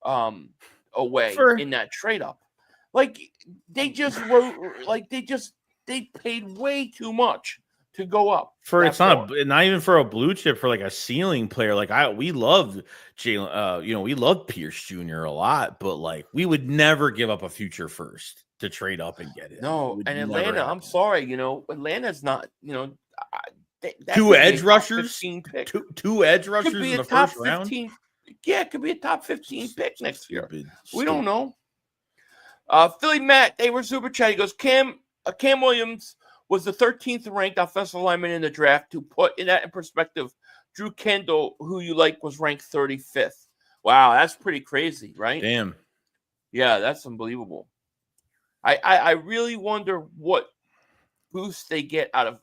away in that trade-up. Like, they paid way too much to go up. It's not even for a blue chip, for like a ceiling player. Like we loved Jalen, we loved Pierce Jr. a lot, but like we would never give up a future first to trade up and get it. No, and Atlanta, I'm sorry, Atlanta's not, two edge rushers, two edge rushers in the first round. Yeah, it could be a top 15 pick next year. We don't know. Philly Matt, they were super chat. He goes, Cam Williams was the 13th ranked offensive lineman in the draft. To put that in perspective, Drew Kendall, who you like, was ranked 35th. Wow, that's pretty crazy, right? Damn. Yeah, that's unbelievable. I really wonder what boost they get out of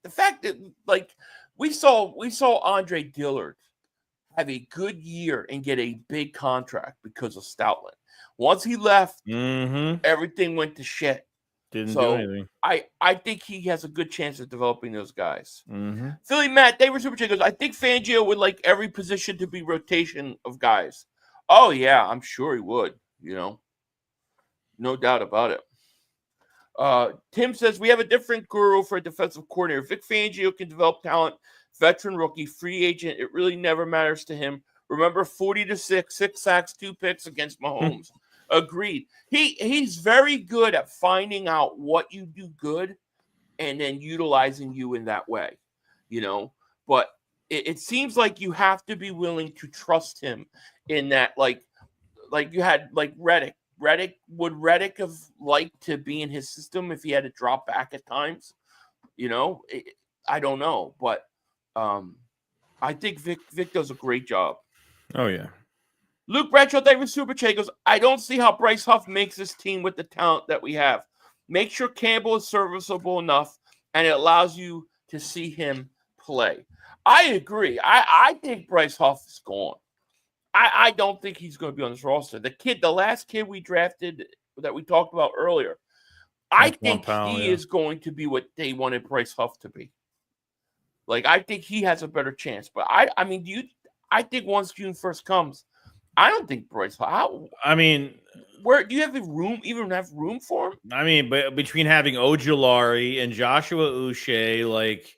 the fact that, like, we saw Andre Dillard have a good year and get a big contract because of Stoutland. Once he left, everything went to shit. Didn't do anything. I think he has a good chance of developing those guys. Philly Matt, they were super chick goes, I think Fangio would like every position to be rotation of guys. Oh, yeah, I'm sure he would, No doubt about it. Tim says, we have a different guru for a defensive coordinator. Vic Fangio can develop talent, veteran rookie, free agent. It really never matters to him. Remember 40-6, 6 sacks, 2 picks against Mahomes. Agreed. He's very good at finding out what you do good and then utilizing you in that way, But it seems like you have to be willing to trust him in that, like you had like Reddick. Would Reddick have liked to be in his system if he had to drop back at times? I don't know, but I think Vic does a great job. Oh yeah. Luke Bradshaw, thank you for Super Chat, goes, I don't see how Bryce Huff makes this team with the talent that we have. Make sure Campbell is serviceable enough, and it allows you to see him play. I agree. I think Bryce Huff is gone. I don't think he's going to be on this roster. The last kid we drafted that we talked about earlier, I think he is going to be what they wanted Bryce Huff to be. Like, I think he has a better chance. But I mean, I think once June 1st comes, I don't think Bryce Huff. Where do you have even have room for him? I mean, but between having Ojulari and Joshua Uche, like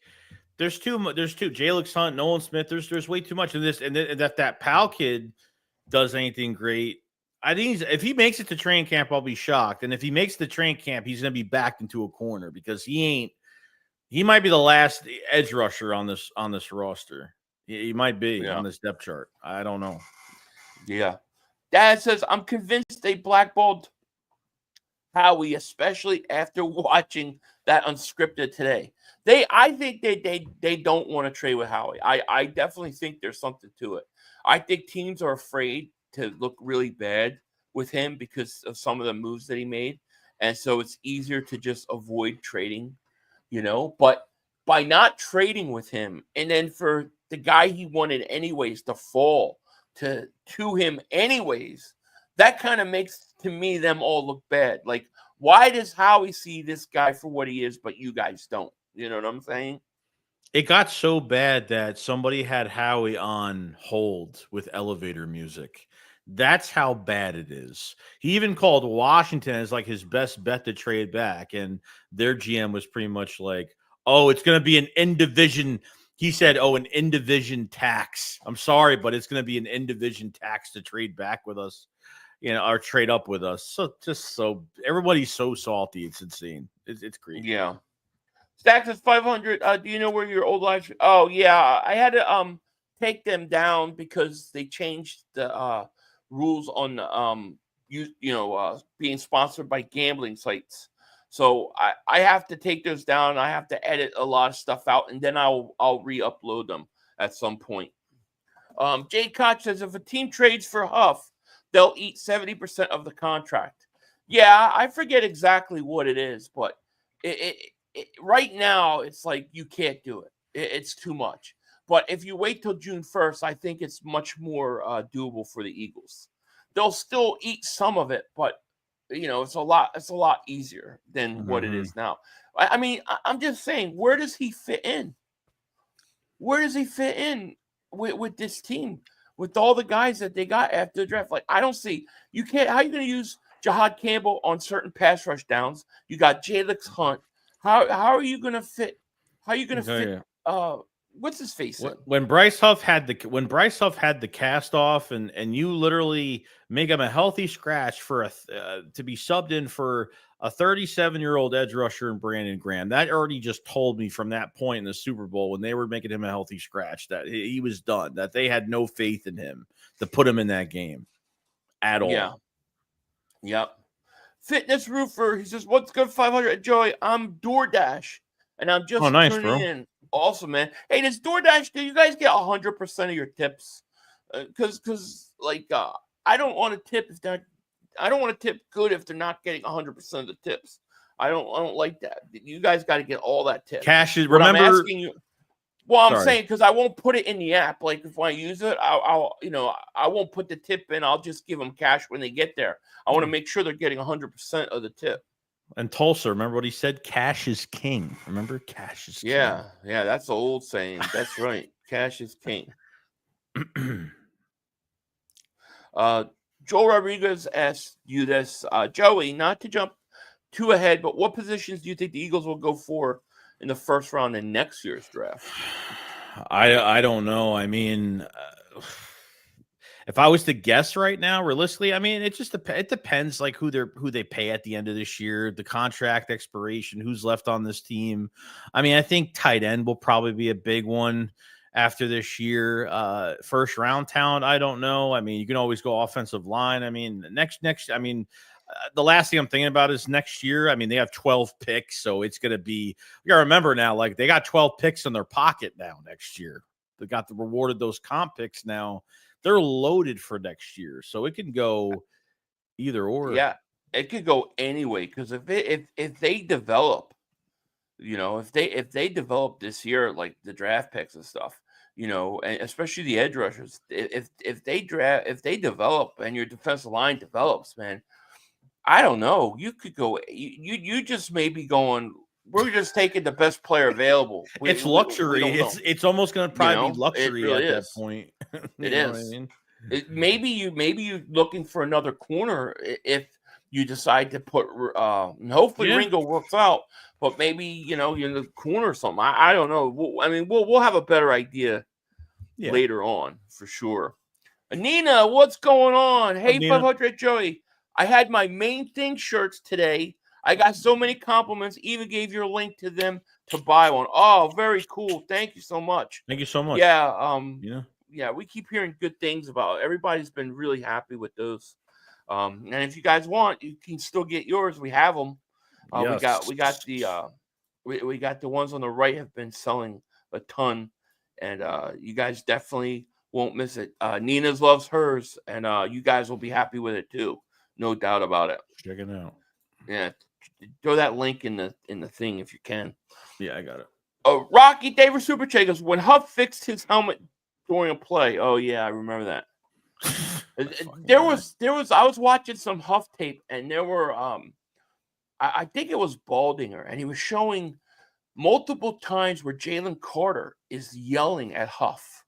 there's two. Jalix Hunt, Nolan Smith. There's way too much of this, and that Powell kid does anything great. I think if he makes it to training camp, I'll be shocked. And if he makes the training camp, he's going to be backed into a corner because he might be the last edge rusher on this roster. He might be on this depth chart. I don't know. Yeah. Dad says, I'm convinced they blackballed Howie, especially after watching that unscripted today. I think they don't want to trade with Howie. I definitely think there's something to it. I think teams are afraid to look really bad with him because of some of the moves that he made. And so it's easier to just avoid trading, But by not trading with him, and then for the guy he wanted anyways to fall to him anyways, that kind of makes, to me, them all look bad. Like, why does Howie see this guy for what he is, but you guys don't? You know what I'm saying? It got so bad that somebody had Howie on hold with elevator music. That's how bad it is. He even called Washington as like his best bet to trade back. And their GM was pretty much like, oh, it's going to be an in-division. He said, oh, an in-division tax. I'm sorry, but it's going to be an in-division tax to trade back with us, or trade up with us. So everybody's so salty. It's insane. It's crazy. Yeah. Stacks is 500. Do you know where your old live? Oh yeah, I had to take them down because they changed the rules on being sponsored by gambling sites. So I have to take those down. I have to edit a lot of stuff out, and then I'll re-upload them at some point. Jay Koch says if a team trades for Huff, they'll eat 70% of the contract. Yeah, I forget exactly what it is, but right now it's like you can't do it. It's too much. But if you wait till June 1st, I think it's much more doable for the Eagles. They'll still eat some of it, but it's a lot easier than what it is now. I mean, I'm just saying, where does he fit in? Where does he fit in with this team, with all the guys that they got after the draft? Like, I don't see. You can't. How are you going to use Jahad Campbell on certain pass rush downs? You got Jalix Hunt. How are you going to fit? How are you going to fit? What's his face? When Bryce Huff had the cast off, and you literally make him a healthy scratch for to be subbed in for a 37-year-old edge rusher in Brandon Graham. That already just told me from that point in the Super Bowl when they were making him a healthy scratch that he was done. That they had no faith in him to put him in that game at all. Yeah. Yep. Fitness Roofer, he says, "What's good, 500 Joey? I'm DoorDash, and I'm just tuning in." Awesome, man. Hey, does DoorDash, do you guys get 100% of your tips? Because I don't want to tip I don't want to tip good if they're not getting 100% of the tips. I don't like that. You guys got to get all that tip. Cash is, remember, I'm Well, I'm Sorry. saying because I won't put it in the app. Like if I use it, I'll I won't put the tip in. I'll just give them cash when they get there. I want to make sure they're getting 100% of the tip. And Tulsa, remember what he said? Cash is king. Remember, cash is king. Yeah, that's the old saying. That's right. Cash is king. Joel Rodriguez asked you this, Joey, not to jump too ahead, but what positions do you think the Eagles will go for in the first round in next year's draft? I don't know. I mean, if I was to guess right now, realistically, I mean, it depends like who they pay at the end of this year, the contract expiration, who's left on this team. I mean, I think tight end will probably be a big one after this year. First round talent, I don't know. I mean, you can always go offensive line. I mean, I mean, the last thing I'm thinking about is next year. I mean, they have 12 picks, so it's going to be, you got to remember now, like they got 12 picks in their pocket now next year. They got rewarded those comp picks now. They're loaded for next year, so it can go either or. Yeah, it could go anyway because if they develop, if they develop this year, like the draft picks and stuff, and especially the edge rushers, if they develop and your defensive line develops, man, I don't know. You could go. You just may be going. We're just taking the best player available. It's luxury. It's almost going to probably be luxury really at that point. It is. What I mean? Maybe you're looking for another corner if you decide to put. And hopefully Ringo works out, but maybe you're in the corner or something. I don't know. We'll have a better idea later on for sure. Nina, what's going on? Hey, 500 Joey. I had my main thing shirts today. I got so many compliments. Even gave you a link to them to buy one. Oh, very cool. Thank you so much. Thank you so much. Yeah. Yeah, we keep hearing good things about it. Everybody's been really happy with those. And if you guys want, you can still get yours. We have them. Yes. We got the ones on the right have been selling a ton, and you guys definitely won't miss it. Nina's loves hers, and you guys will be happy with it too. No doubt about it. Check it out. Yeah, throw that link in the thing if you can. Yeah, I got it. Rocky David Super Chat goes, when Huff fixed his helmet during a play. Oh yeah, I remember that. There was I was watching some Huff tape, and there were I think it was Baldinger, and he was showing multiple times where Jalen Carter is yelling at Huff.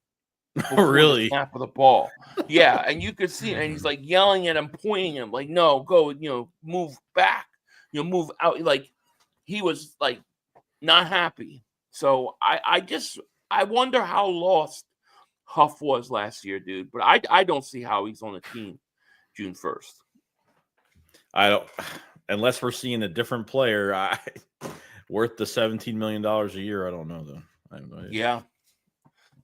Oh, really? Snap of the ball. Yeah, and you could see it, and he's like yelling at him, pointing him, like, no, go, move back, move out. Like he was like not happy. So I wonder how lost Huff was last year, dude. But I don't see how he's on the team June 1st. I don't, unless we're seeing a different player worth the $17 million a year. I don't know though. I have no idea. Yeah.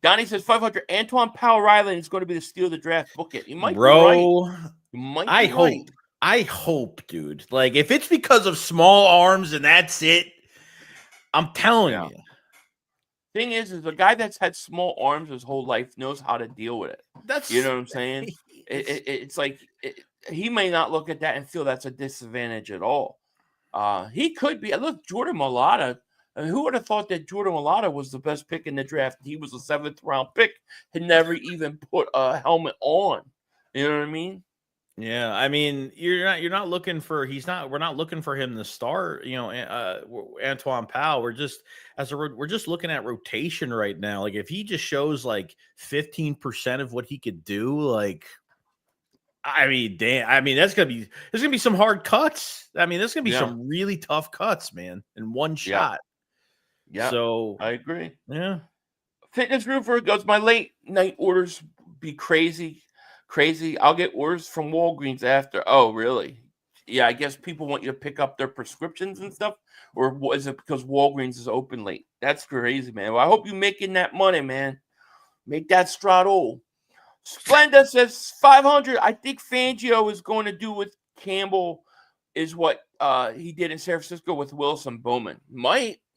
Donnie says 500. Antoine Powell Riley is going to be the steal of the draft. Book it. You might be right. You might be right. I hope, dude. Like, if it's because of small arms and that's it, I'm telling you. Thing is the guy that's had small arms his whole life knows how to deal with it. You know what I'm saying? It's like he may not look at that and feel that's a disadvantage at all. He could be. Look, Jordan Mailata. I mean, who would have thought that Jordan Mailata was the best pick in the draft? He was a 7th round pick. Had never even put a helmet on. You know what I mean? Yeah, I mean, you're not looking for we're not looking for him to start, Antoine Powell. We're just looking at rotation right now. Like if he just shows like 15% of what he could do, like there's gonna be some hard cuts. I mean, there's gonna be some really tough cuts, man, in one shot. Yeah. So I agree. Yeah. Fitness Roofer goes, my late night orders be crazy. I'll get orders from Walgreens after. Oh, really? Yeah, I guess people want you to pick up their prescriptions and stuff. Or is it because Walgreens is open late? That's crazy, man. Well, I hope you're making that money, man. Make that straddle. Splenda says 500. I think Fangio is going to do with Campbell is what he did in San Francisco with Wilson Bowman.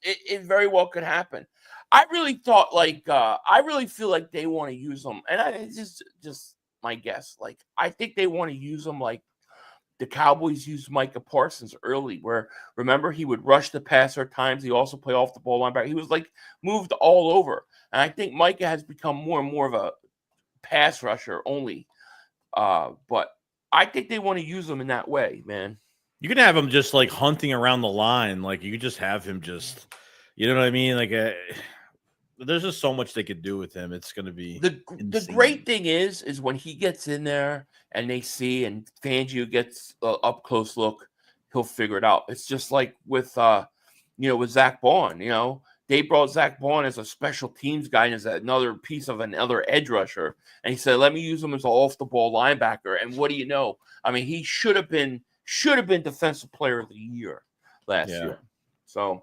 It very well could happen. I really thought I really feel like they want to use them, and it's just my guess. Like I think they want to use them like the Cowboys used Micah Parsons early, where remember he would rush the passer at times. He also play off the ball linebacker. He was like moved all over, and I think Micah has become more and more of a pass rusher only. But I think they want to use him in that way, man. You can have him just like hunting around the line, like you could just have him just, you know what I mean? Like there's just so much they could do with him. It's going to be the great thing is when he gets in there and they see and Fangio gets up close look, he'll figure it out. It's just like with with Zach Baun. They brought Zach Baun as a special teams guy and as another piece of another edge rusher, and he said, "Let me use him as an off the ball linebacker." And what do you know? I mean, he should have been Defensive Player of the Year last year. So.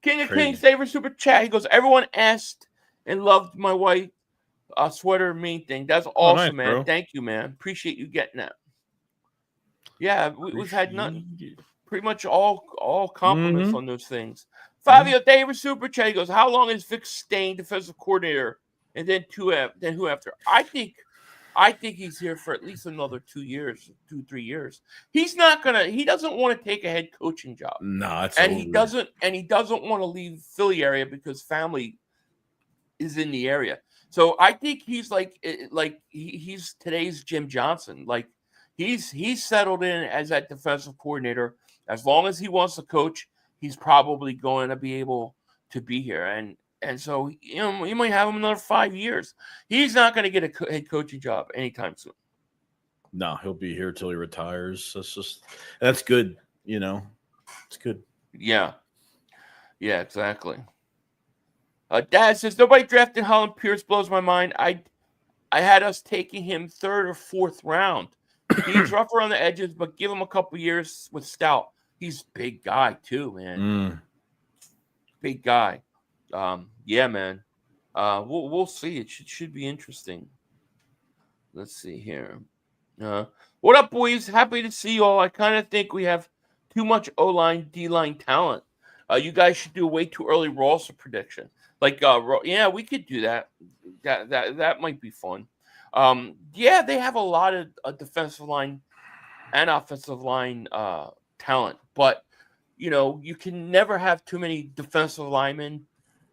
King of Kings, favorite super chat. He goes, everyone asked and loved my white sweater mean thing. That's awesome, nice, man. Bro. Thank you, man. Appreciate you getting that. Yeah, we've had pretty much all compliments on those things. Fabio Davis super chat. He goes, how long is Vic staying defensive coordinator? And then who after? I think he's here for at least another 2 years, 3 years. He doesn't want to take a head coaching job. No, he doesn't want to leave Philly area because family is in the area. So I think he's he's today's Jim Johnson. Like he's settled in as that defensive coordinator. As long as he wants to coach, he's probably going to be able to be here. And so, you might have him another 5 years. He's not going to get a head coaching job anytime soon. No, he'll be here till he retires. That's good. It's good. Yeah, exactly. Dad says nobody drafted Holland Pierce. Blows my mind. I had us taking him 3rd or 4th round. He's rough around the edges, but give him a couple years with Stout. He's a big guy too, man. Big guy. Yeah, man. We'll see. It should be interesting. Let's see here. What up, boys? Happy to see you all. I kind of think we have too much O-line, D-line talent. You guys should do a way too early roster prediction. Yeah, we could do that. That might be fun. Yeah, they have a lot of defensive line and offensive line talent, but you can never have too many defensive linemen.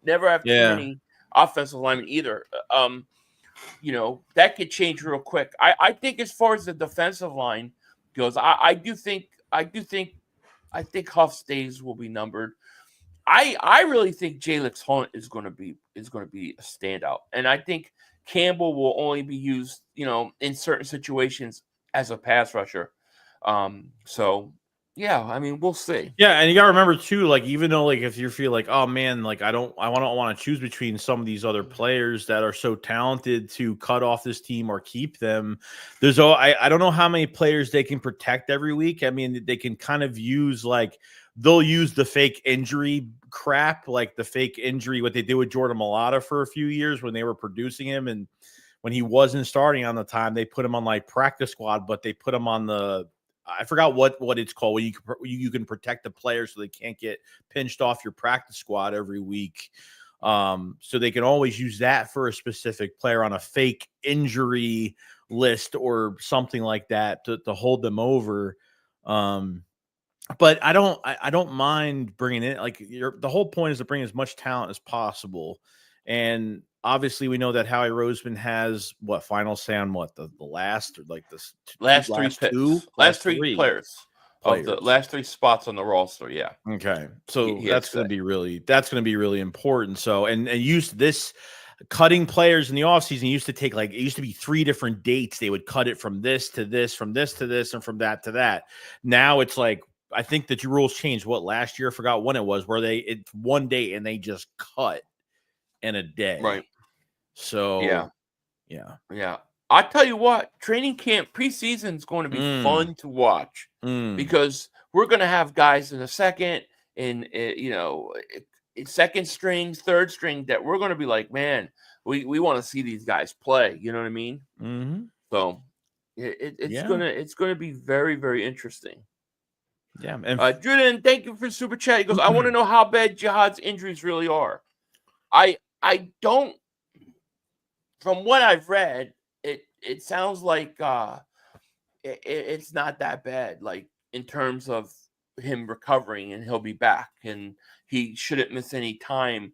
Never have too many offensive linemen either. That could change real quick. I think as far as the defensive line goes, I think Huff's days will be numbered. I really think Jalix Hunt is going to be a standout, and I think Campbell will only be used, in certain situations as a pass rusher. So. Yeah, I mean, we'll see. Yeah, and you gotta remember too, like even though if you feel like, oh man, like I don't want to choose between some of these other players that are so talented to cut off this team or keep them. I don't know how many players they can protect every week. I mean, they can kind of use they'll use the fake injury crap, like the fake injury, what they did with Jordan Mailata for a few years when they were producing him, and when he wasn't starting on the time, they put him on practice squad, but they put him on I forgot what it's called when you can protect the players so they can't get pinched off your practice squad every week. So they can always use that for a specific player on a fake injury list or something like that to hold them over. But I don't mind bringing in the whole point is to bring as much talent as possible. And obviously we know that Howie Roseman has final say on the last or the last three players of the last 3 spots on the roster. Yeah. Okay. So that's going to be really important. So, and used this cutting players in the offseason used to take it used to be 3 different dates. They would cut it from this to this, from this to this, and from that to that. Now it's I think that your rules changed last year. I forgot when it was where it's one day and they just cut in a day. Right. So yeah. I tell you what, training camp preseason is going to be fun to watch because we're going to have guys in the second and second strings, third string that we're going to be like, man, we want to see these guys play. You know what I mean? Mm-hmm. So it's gonna be very, very interesting. Yeah. Juden, thank you for super chat. He goes, I want to know how bad Jihad's injuries really are. I don't. From what I've read, it sounds like it's not that bad. Like in terms of him recovering, and he'll be back, and he shouldn't miss any time,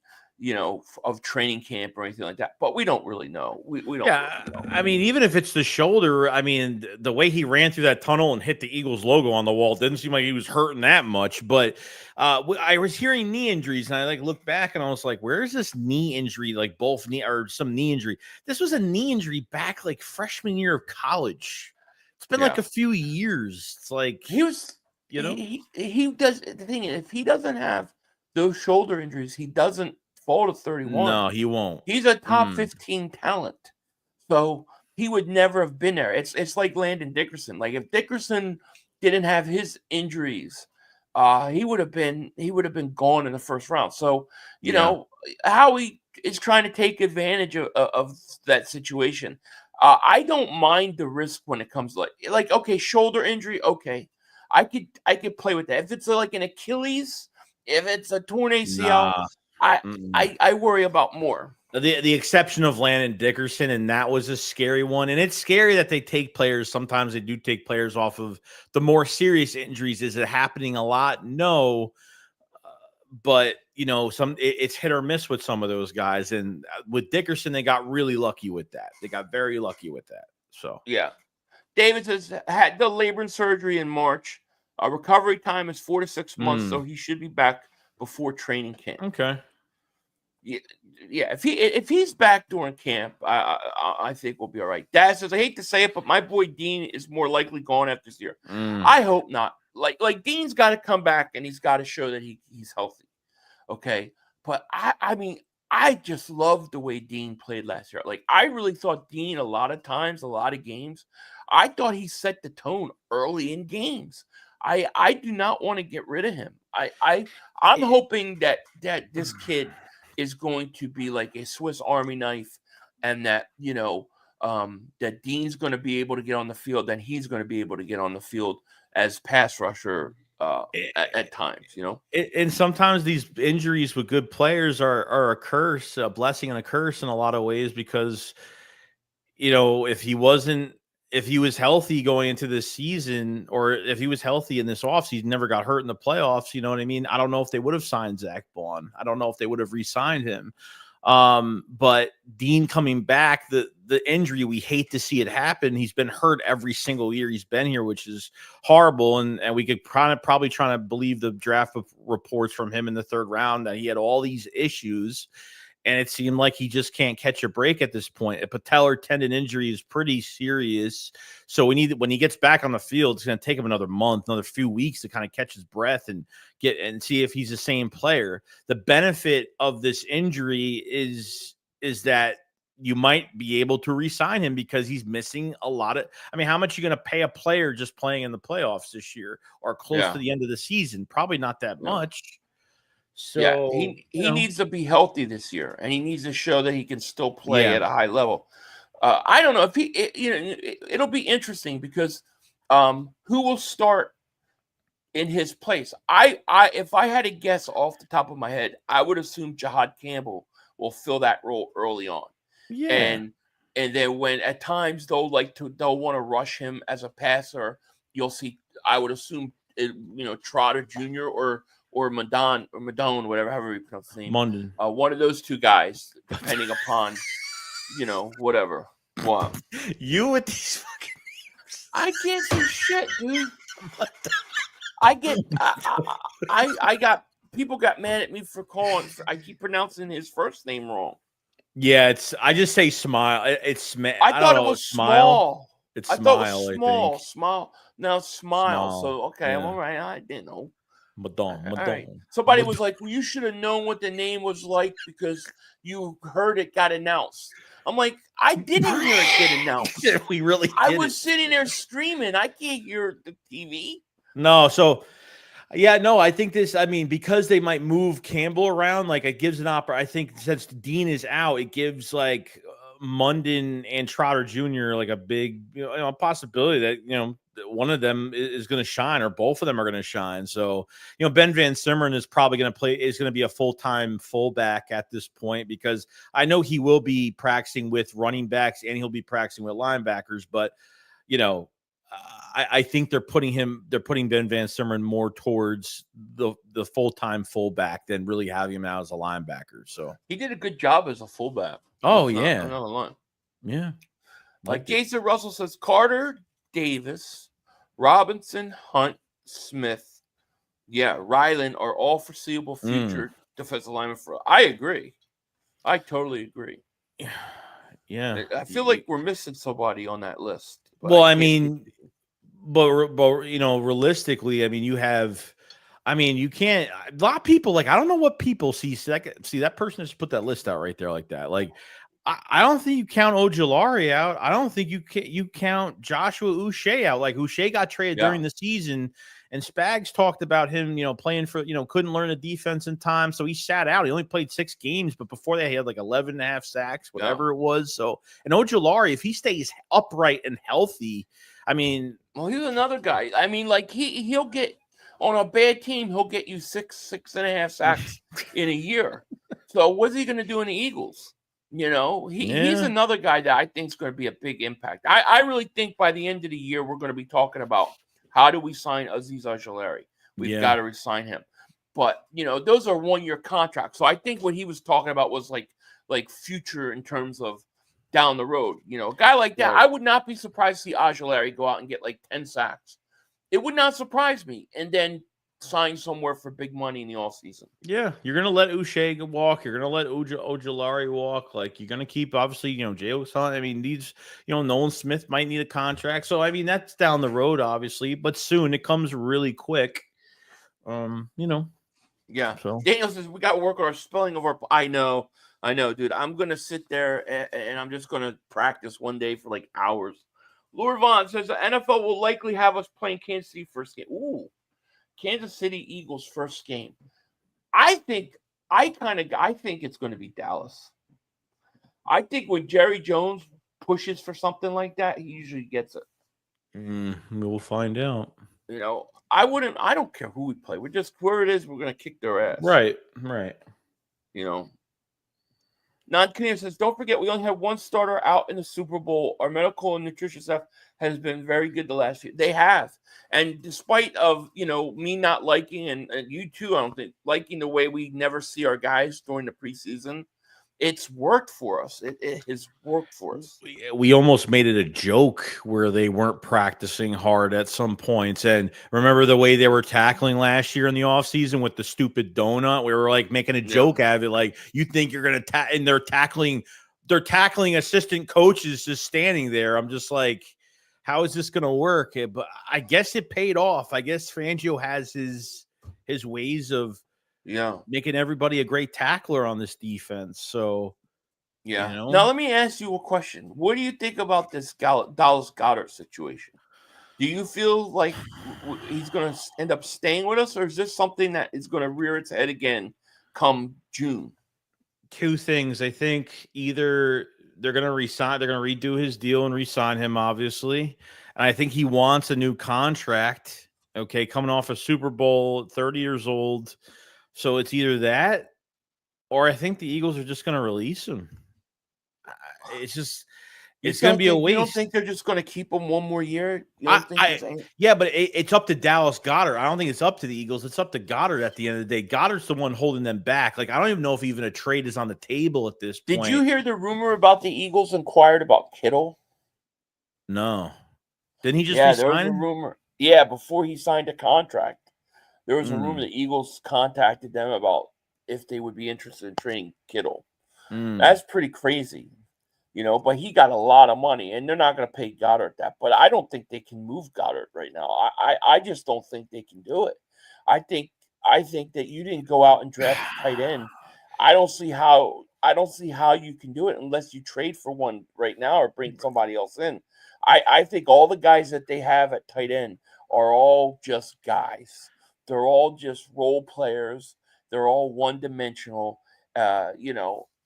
of training camp or anything like that. But we don't really know. We don't. Yeah, really know. I mean, even if it's the shoulder, I mean, the way he ran through that tunnel and hit the Eagles logo on the wall didn't seem like he was hurting that much. But I was hearing knee injuries, and I looked back and I was like, "Where is this knee injury? Like both knee or some knee injury? This was a knee injury back like freshman year of college. It's been like a few years. It's like he was, he does the thing. If he doesn't have those shoulder injuries, he doesn't fall to 31. No, he won't. He's a top 15 talent. So he would never have been there. It's like Landon Dickerson. Like if Dickerson didn't have his injuries, he would have been gone in the first round. So, Howie is trying to take advantage of that situation. I don't mind the risk when it comes to like okay, shoulder injury, okay. I could play with that. If it's like an Achilles, if it's a torn ACL, I worry about more. The exception of Landon Dickerson, and that was a scary one. And it's scary that they take players. Sometimes they do take players off of the more serious injuries. Is it happening a lot? No. But, it's hit or miss with some of those guys. And with Dickerson, they got really lucky with that. They got very lucky with that. So, yeah. David says, had the labor and surgery in March. Recovery time is 4 to 6 months, so he should be back before training camp. Okay. Yeah. If he's back during camp, I think we'll be all right. Dad says, I hate to say it, but my boy Dean is more likely gone after this year. I hope not. Like Dean's got to come back, and he's got to show that he's healthy. Okay. But I mean, I just loved the way Dean played last year. Like I really thought Dean, a lot of games, I thought he set the tone early in games. I do not want to get rid of him. I'm hoping that this kid is going to be like a Swiss Army knife, and that that Dean's going to be able to get on the field, then he's going to be able to get on the field as pass rusher at times. And sometimes these injuries with good players are a curse, a blessing and a curse in a lot of ways, because if he was healthy going into this season, or if he was healthy in this offseason, never got hurt in the playoffs, you know what I mean? I don't know if they would have signed Zach Bond. I don't know if they would have re-signed him. But Dean coming back, the injury, we hate to see it happen. He's been hurt every single year he's been here, which is horrible. And we could probably try to believe the draft reports from him in the third round that he had all these issues. And it seemed like he just can't catch a break at this point. A patellar tendon injury is pretty serious. So when he gets back on the field, it's going to take him another month, another few weeks to kind of catch his breath and see if he's the same player. The benefit of this injury is that you might be able to re-sign him because he's missing a lot of. I mean, how much are you going to pay a player just playing in the playoffs this year or close to the end of the season? Probably not that much. So he needs to be healthy this year, and he needs to show that he can still play at a high level. I don't know if it'll be interesting because who will start in his place? If I had to guess off the top of my head, I would assume Jahad Campbell will fill that role early on. Yeah, and then when at times they'll want to rush him as a passer, you'll see. I would assume Trotter Jr. or Madone, whatever, however you pronounce the name. Munden. One of those two guys, depending upon, whatever. Wow. You with these fucking names. I can't do shit, dude. I got people got mad at me for calling. I keep pronouncing his first name wrong. Yeah, I just say Smile. It's I thought it was Small. It's I Smile. Thought it was Small. I think. Small. Now Smile. So okay, yeah. I'm all right. I didn't know. Madone. Right. Somebody was like, well, you should have known what the name was like because you heard it got announced. I'm like, I didn't hear it get announced. We really I was sitting there streaming. I can't hear the TV. No, so I think because they might move Campbell around, like it gives an I think since Dean is out, it gives like Munden and Trotter Jr. like a big possibility that one of them is going to shine, or both of them are going to shine. So, Ben Van Simmeren is probably going to be a full-time fullback at this point, because I know he will be practicing with running backs and he'll be practicing with linebackers. But, I think they're putting Ben Van Simmeren more towards the full-time fullback than really having him out as a linebacker. So he did a good job as a fullback. Oh yeah, another line. Yeah, like Jason Russell says, Carter, Davis, Robinson, Hunt, Smith, Ryland are all foreseeable future defensive linemen. I agree. I totally agree. Yeah, I feel like we're missing somebody on that list. Well, I mean, but realistically, I mean, you can't. A lot of people I don't know what people see that person just put that list out right there like that. Like, I don't think you count Ojulari out. I don't think you count Joshua Uche out. Like Uche got traded during the season, and Spags talked about him, playing for, couldn't learn the defense in time, so he sat out. He only played 6 games, but before that, he had like 11 and a half sacks, whatever it was. So, and Ojulari, if he stays upright and healthy, I mean, well, he's another guy. I mean, like he'll get on a bad team, he'll get you 6.5 sacks in a year. So what's he going to do in the Eagles? He's another guy that I think is going to be a big impact. I really think by the end of the year, we're going to be talking about how do we sign Azeez Ojulari. We've got to re-sign him. But, those are 1-year contracts. So I think what he was talking about was like future in terms of down the road. A guy like that, I would not be surprised to see Ojulari go out and get like 10 sacks. It would not surprise me. And then sign somewhere for big money in the offseason. Yeah, you're gonna let Uche walk. You're gonna let Ojulari walk. Like you're gonna keep obviously, Jay Osan. I mean, these, Nolan Smith might need a contract. So I mean, that's down the road, obviously, but soon it comes really quick. Yeah. So Daniel says we got to work on our spelling of our. I know, dude. I'm gonna sit there and I'm just gonna practice one day for like hours. Lord Vaughn says the NFL will likely have us playing Kansas City first game. Ooh. Kansas City Eagles first game. I think it's going to be Dallas. I think when Jerry Jones pushes for something like that, he usually gets it. We'll find out. I don't care who we play. We're just where it is. We're going to kick their ass. Right. Non-Canadian says, don't forget, we only have 1 starter out in the Super Bowl. Our medical and nutrition staff has been very good the last year. They have. And despite of, me not liking, and you too, I don't think, liking the way we never see our guys during the preseason, it's worked for us. It has worked for us. We almost made it a joke where they weren't practicing hard at some points. And remember the way they were tackling last year in the offseason with the stupid donut? We were like making a joke out of it. Like, you think you're going to and they're tackling assistant coaches just standing there. I'm just like, how is this going to work? But I guess it paid off. I guess Fangio has his ways of making everybody a great tackler on this defense. So, Now, let me ask you a question. What do you think about this Dallas Goedert situation? Do you feel like he's going to end up staying with us, or is this something that is going to rear its head again come June? 2 things. I think either they're going to redo his deal and re-sign him, obviously. And I think he wants a new contract. Okay, coming off a Super Bowl, 30 years old. So it's either that, or I think the Eagles are just going to release him. It's going to be a waste. You don't think they're just going to keep him 1 more year? But it's up to Dallas Goedert. I don't think it's up to the Eagles. It's up to Goddard at the end of the day. Goddard's the one holding them back. Like, I don't even know if even a trade is on the table at this point. Did you hear the rumor about the Eagles inquired about Kittle? No. Didn't he just there was a rumor. Yeah, before he signed a contract. There was a rumor the Eagles contacted them about if they would be interested in trading Kittle. That's pretty crazy, but he got a lot of money, and they're not going to pay Goddard that. But I don't think they can move Goddard right now. I just don't think they can do it. I think that you didn't go out and draft a tight end. I don't see how you can do it unless you trade for one right now or bring somebody else in. I think all the guys that they have at tight end are all just guys. They're all just role players. They're all one-dimensional,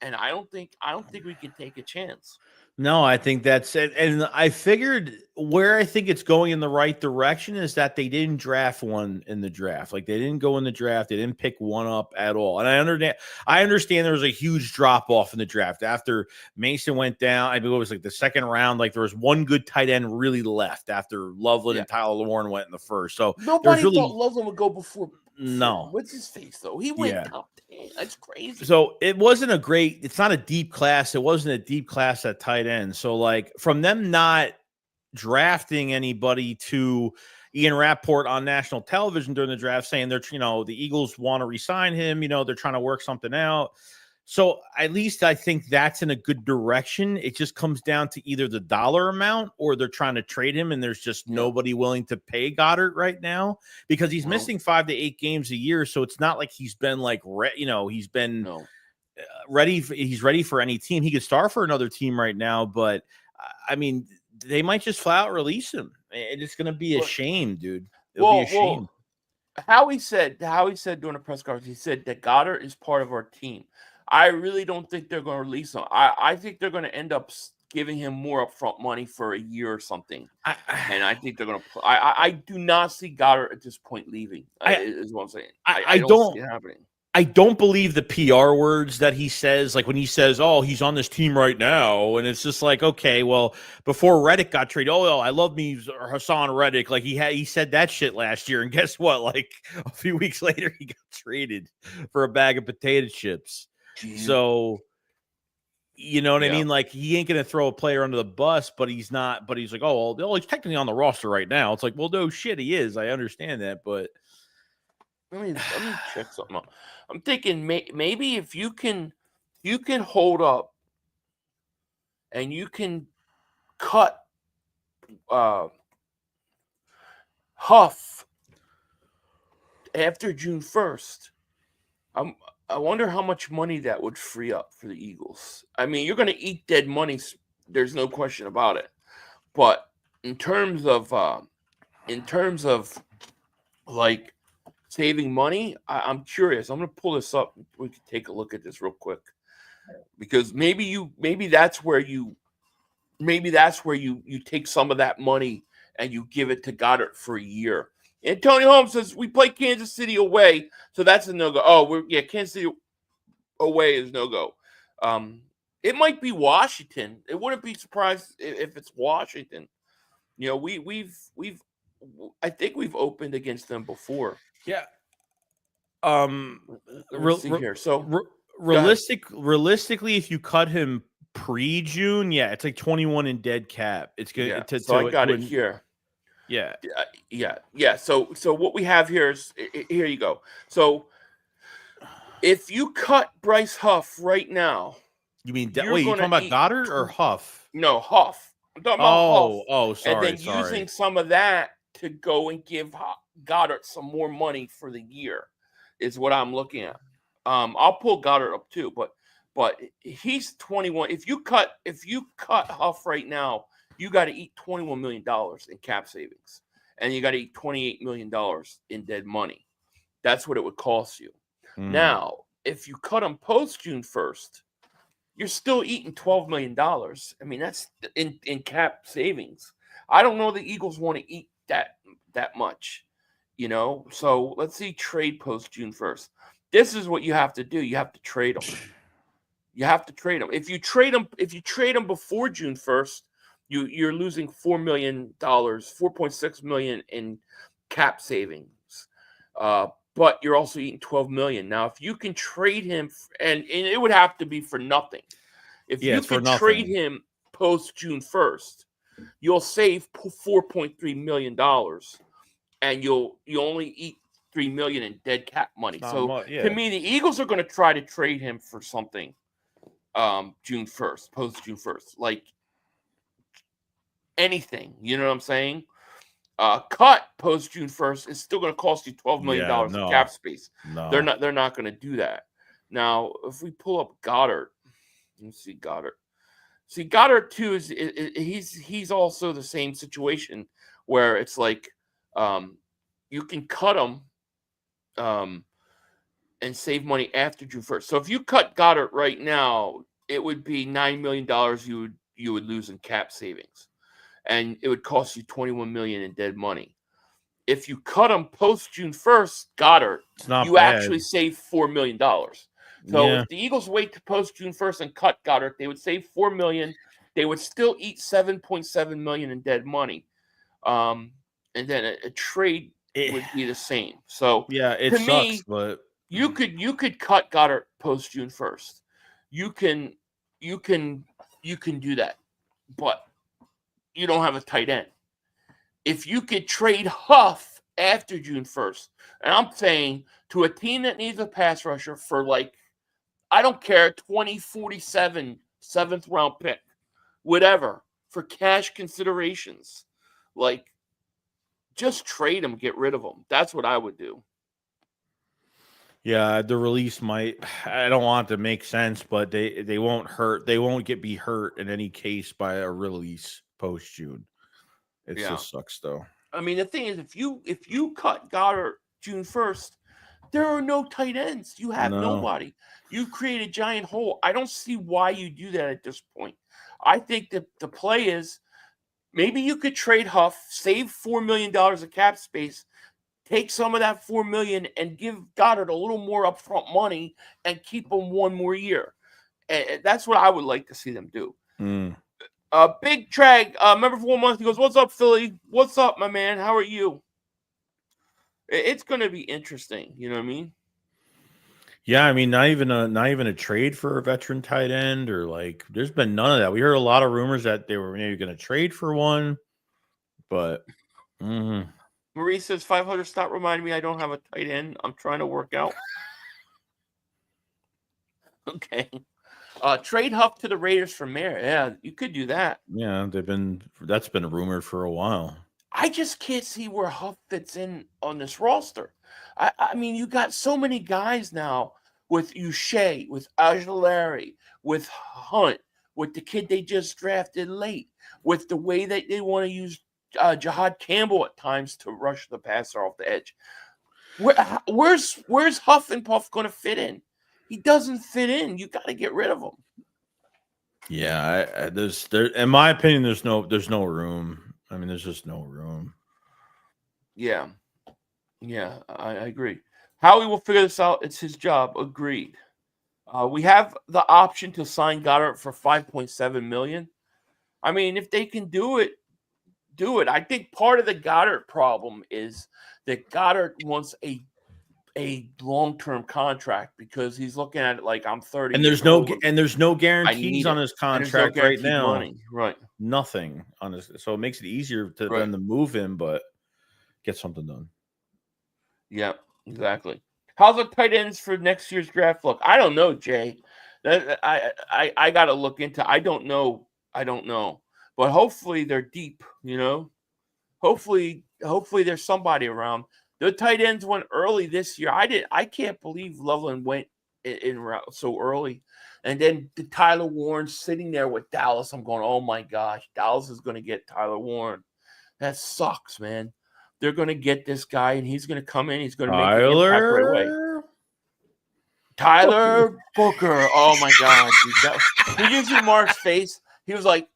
and I don't think we can take a chance. No, I think that's it. And I figured where I think it's going in the right direction is that they didn't draft one in the draft. Like they didn't go in the draft. They didn't pick one up at all. And I understand there was a huge drop off in the draft after Mason went down. I believe it was like the second round. Like there was one good tight end really left after Loveland and Tyler Warren went in the first. So nobody thought Loveland would go before. No. What's his face though? He went top 10. That's crazy. So it's not a deep class. It wasn't a deep class at tight end. So like from them not drafting anybody to Ian Rappaport on national television during the draft saying the Eagles want to re-sign him, they're trying to work something out. So at least I think that's in a good direction. It just comes down to either the dollar amount or they're trying to trade him, and there's just nobody willing to pay Goddard right now because he's missing 5 to 8 games a year. So it's not like he's been he's been ready. He's ready for any team. He could start for another team right now, but I mean, they might just flat out release him. And it's going to be a shame, dude. It'll be a shame. Howie said during the press conference, he said that Goddard is part of our team. I really don't think they're going to release him. I think they're going to end up giving him more upfront money for a year or something. And I think they're going to. I do not see Goddard at this point leaving. Is what I'm saying. I don't see it happening. I don't believe the PR words that he says, like when he says, "Oh, he's on this team right now," and it's just like, okay, well, before Reddick got traded, I love me Hassan Reddick. Like he said that shit last year, and guess what? Like a few weeks later, he got traded for a bag of potato chips. Jeez. So, you know what I mean? Like he ain't gonna throw a player under the bus, but he's not. But he's like, well, he's technically on the roster right now. It's like, well, no shit, he is. I understand that, but let me check something out. I'm thinking maybe if you can hold up and you can cut Huff after June 1st. I wonder how much money that would free up for the Eagles. I mean, you're going to eat dead money. There's no question about it. But in terms of like saving money, I'm curious. I'm going to pull this up. We can take a look at this real quick because maybe that's where you take some of that money and you give it to Goddard for a year. And Tony Holmes says we play Kansas City away, so that's a no-go. Oh, Kansas City away is no-go. It might be Washington. It wouldn't be surprised if it's Washington. I think we've opened against them before. Yeah. Let's see here. So realistically, if you cut him pre-June, it's like 21 in dead cap. It's good. Yeah. So I got it here. Yeah. So what we have here is here you go. So if you cut Bryce Huff right now, you mean you talking about Goddard or Huff? No, Huff. I'm talking about Huff. Oh, sorry. And then using some of that to go and give Goddard some more money for the year is what I'm looking at. I'll pull Goddard up too, but he's 21. If you cut Huff right now, you got to eat $21 million in cap savings, and you got to eat $28 million in dead money. That's what it would cost you. Now, if you cut him post June 1st, you're still eating $12 million. I mean, that's in cap savings. I don't know the Eagles want to eat that much, So let's see trade post June 1st. This is what you have to do. You have to trade them. If you trade them before June 1st, you're losing $4 million, $4.6 million in cap savings. But you're also eating $12 million. Now, if you can trade him, and it would have to be for nothing. If you can trade him post June 1st, you'll save $4.3 million, and you'll only eat $3 million in dead cap money. To me, the Eagles are going to try to trade him for something June 1st, post June 1st, like anything. You know what I'm saying? Cut post June 1st is still going to cost you $12 million in cap space. No. They're not going to do that. Now, if we pull up Goddard, let's see Goddard. See, Goddard too he's also the same situation where it's like you can cut him, and save money after June 1st. So if you cut Goddard right now, it would be $9 million you would lose in cap savings, and it would cost you $21 million in dead money. If you cut him post June 1st, Goddard, It's not you bad. actually save $4 million. So if the Eagles wait to post June 1st and cut Goddard, they would save $4 million. They would still eat $7.7 million in dead money. And then a trade would be the same. So yeah, it to sucks, me, but you could cut Goddard post June 1st. You can do that, but you don't have a tight end. If you could trade Huff after June 1st, and I'm saying to a team that needs a pass rusher for like, I don't care, 2047 7th round pick, whatever, for cash considerations, like just trade him, get rid of him. That's what I would do. yeah, the release might, I don't want it to make sense, but they won't hurt. They won't be hurt in any case by a release post June. It just sucks though. I mean, the thing is, if you cut Goddard June 1st, there are no tight ends. You have nobody. You create a giant hole. I don't see why you do that at this point. I think that the play is maybe you could trade Huff, save $4 million of cap space, take some of that $4 million and give Goddard a little more upfront money and keep him one more year. And that's what I would like to see them do. Big Trag, member for 1 month, he goes, "What's up, Philly? What's up, my man? How are you?" It's going to be interesting. You know what I mean? Yeah, I mean, not even a trade for a veteran tight end, or like, there's been none of that. We heard a lot of rumors that they were maybe going to trade for one, but Marie says 500. Stop reminding me I don't have a tight end. I'm trying to work out. Okay. Trade Huff to the Raiders for Mayer. Yeah, you could do that. Yeah, that's been rumored for a while. I just can't see where Huff fits in on this roster. I mean, you got so many guys now with Uche, with Aguilera, with Hunt, with the kid they just drafted late, with the way that they want to use Jahad Campbell at times to rush the passer off the edge. Where's Huff and Puff going to fit in? He doesn't fit in. You got to get rid of him. Yeah, in my opinion, there's no room. I mean, there's just no room. Yeah, I agree. Howie will figure this out. It's his job. Agreed. We have the option to sign Goddard for $5.7 million. I mean, if they can do it, do it. I think part of the Goddard problem is that Goddard wants a long-term contract because he's looking at it like, I'm 30. And there's no guarantees on his contract right now. Money. Right. Nothing on his, so it makes it easier to them to move him, but get something done. Yeah, exactly. How's the tight ends for next year's draft look? I don't know, Jay. I got to look into. I don't know. But hopefully they're deep. You know, hopefully there's somebody around. The tight ends went early this year. I can't believe Loveland went in so early. And then the Tyler Warren sitting there with Dallas. I'm going, oh my gosh, Dallas is going to get Tyler Warren. That sucks, man. They're going to get this guy, and he's going to come in. He's going to make an impact right away. Tyler Booker. Oh my God. Did you see Mark's face? He was like,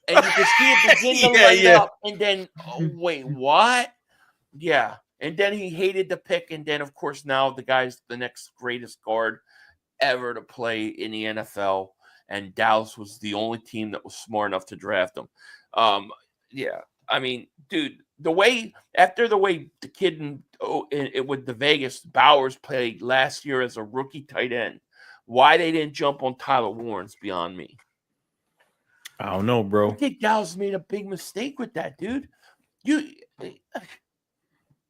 and you could see it begin to light up. And then, wait, what? Yeah. And then he hated the pick. And then, of course, now the guy's the next greatest guard ever to play in the NFL. And Dallas was the only team that was smart enough to draft him. Yeah. I mean, dude, the way the kid with the Vegas Bowers played last year as a rookie tight end, why they didn't jump on Tyler Warren's beyond me. I don't know, bro. I think Dallas made a big mistake with that, dude.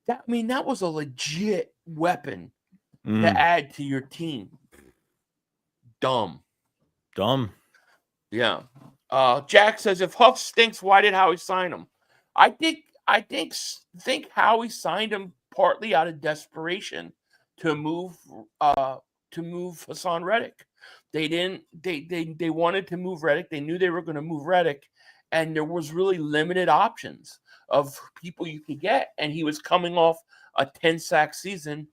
That was a legit weapon to add to your team. Dumb. Yeah. Jack says, if Huff stinks, why did Howie sign him? I think Howie signed him partly out of desperation to move Hassan Reddick. They wanted to move Reddick. They knew they were going to move Reddick, and there was really limited options of people you could get. And he was coming off a 10-sack season,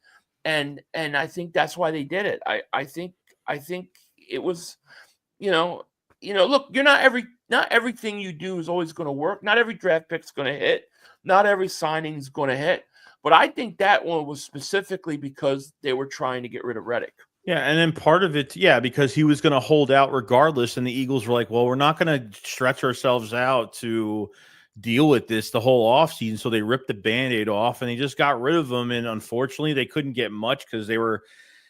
and I think that's why they did it. I think it was, look, not everything you do is always going to work. Not every draft pick's going to hit. Not every signing is going to hit. But I think that one was specifically because they were trying to get rid of Reddick. Yeah, and then part of it, because he was going to hold out regardless, and the Eagles were like, well, we're not going to stretch ourselves out to deal with this the whole offseason, so they ripped the Band-Aid off, and they just got rid of him, and unfortunately, they couldn't get much because they were,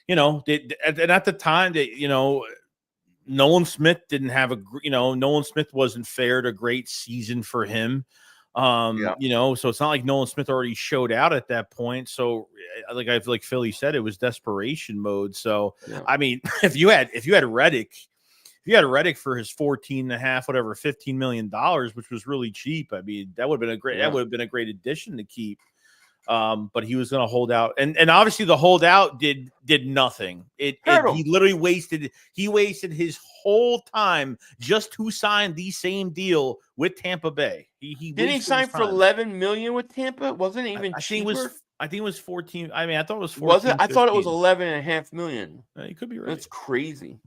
and at the time, Nolan Smith didn't have Nolan Smith wasn't fared a great season for him. So it's not like Nolan Smith already showed out at that point. So I feel like Philly said, it was desperation mode. So, I mean, if you had Reddick, for his 15 million, which was really cheap, I mean, that would have been a great addition to keep. But he was going to hold out, and obviously the holdout did nothing. He literally wasted his whole time just to sign the same deal with Tampa Bay. Didn't he sign for $11 million with Tampa? It wasn't even cheaper. I think it was 14. I mean, I thought it was 14. Was it? I thought it was $11.5 million. You could be right. That's crazy.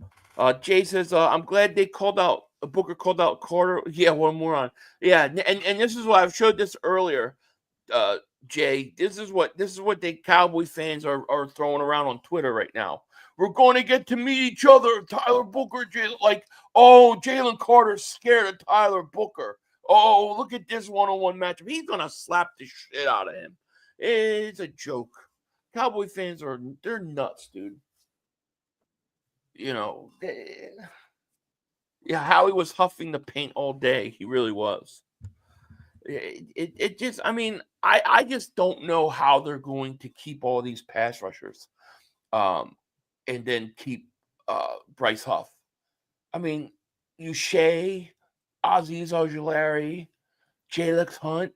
Jay says, I'm glad they Booker called out Carter. Yeah, one more on. Yeah, and this is why I've showed this earlier. Jay, this is what the Cowboy fans are throwing around on Twitter right now. We're going to get to meet each other, Tyler Booker. Jalen Carter's scared of Tyler Booker. Oh, look at this one-on-one matchup. He's gonna slap the shit out of him. It's a joke. Cowboy fans they're nuts, dude. Howie was huffing the paint all day. He really was. It just, I mean, I just don't know how they're going to keep all these pass rushers, and then keep Bryce Huff. I mean, Uche, Aziz Ojulari, Jalex Hunt.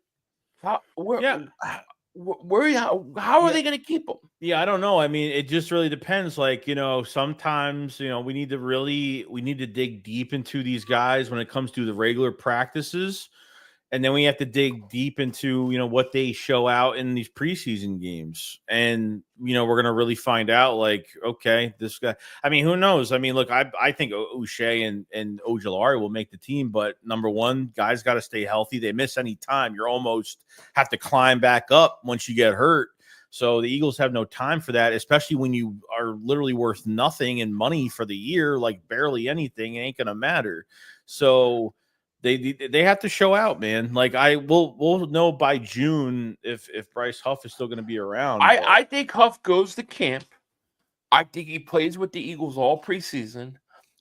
How are they going to keep them? Yeah, I don't know. I mean, it just really depends. Sometimes, we need to dig deep into these guys when it comes to the regular practices. And then we have to dig deep into, what they show out in these preseason games. And, we're going to really find out, okay, this guy, I mean, who knows? I mean, look, I think Uche and Ojulari will make the team. But number one, guys got to stay healthy. They miss any time. You're almost have to climb back up once you get hurt. So the Eagles have no time for that, especially when you are literally worth nothing in money for the year, barely anything. It ain't going to matter. So they have to show out, man. We'll know by June if Bryce Huff is still going to be around. I think Huff goes to camp. I think he plays with the Eagles all preseason.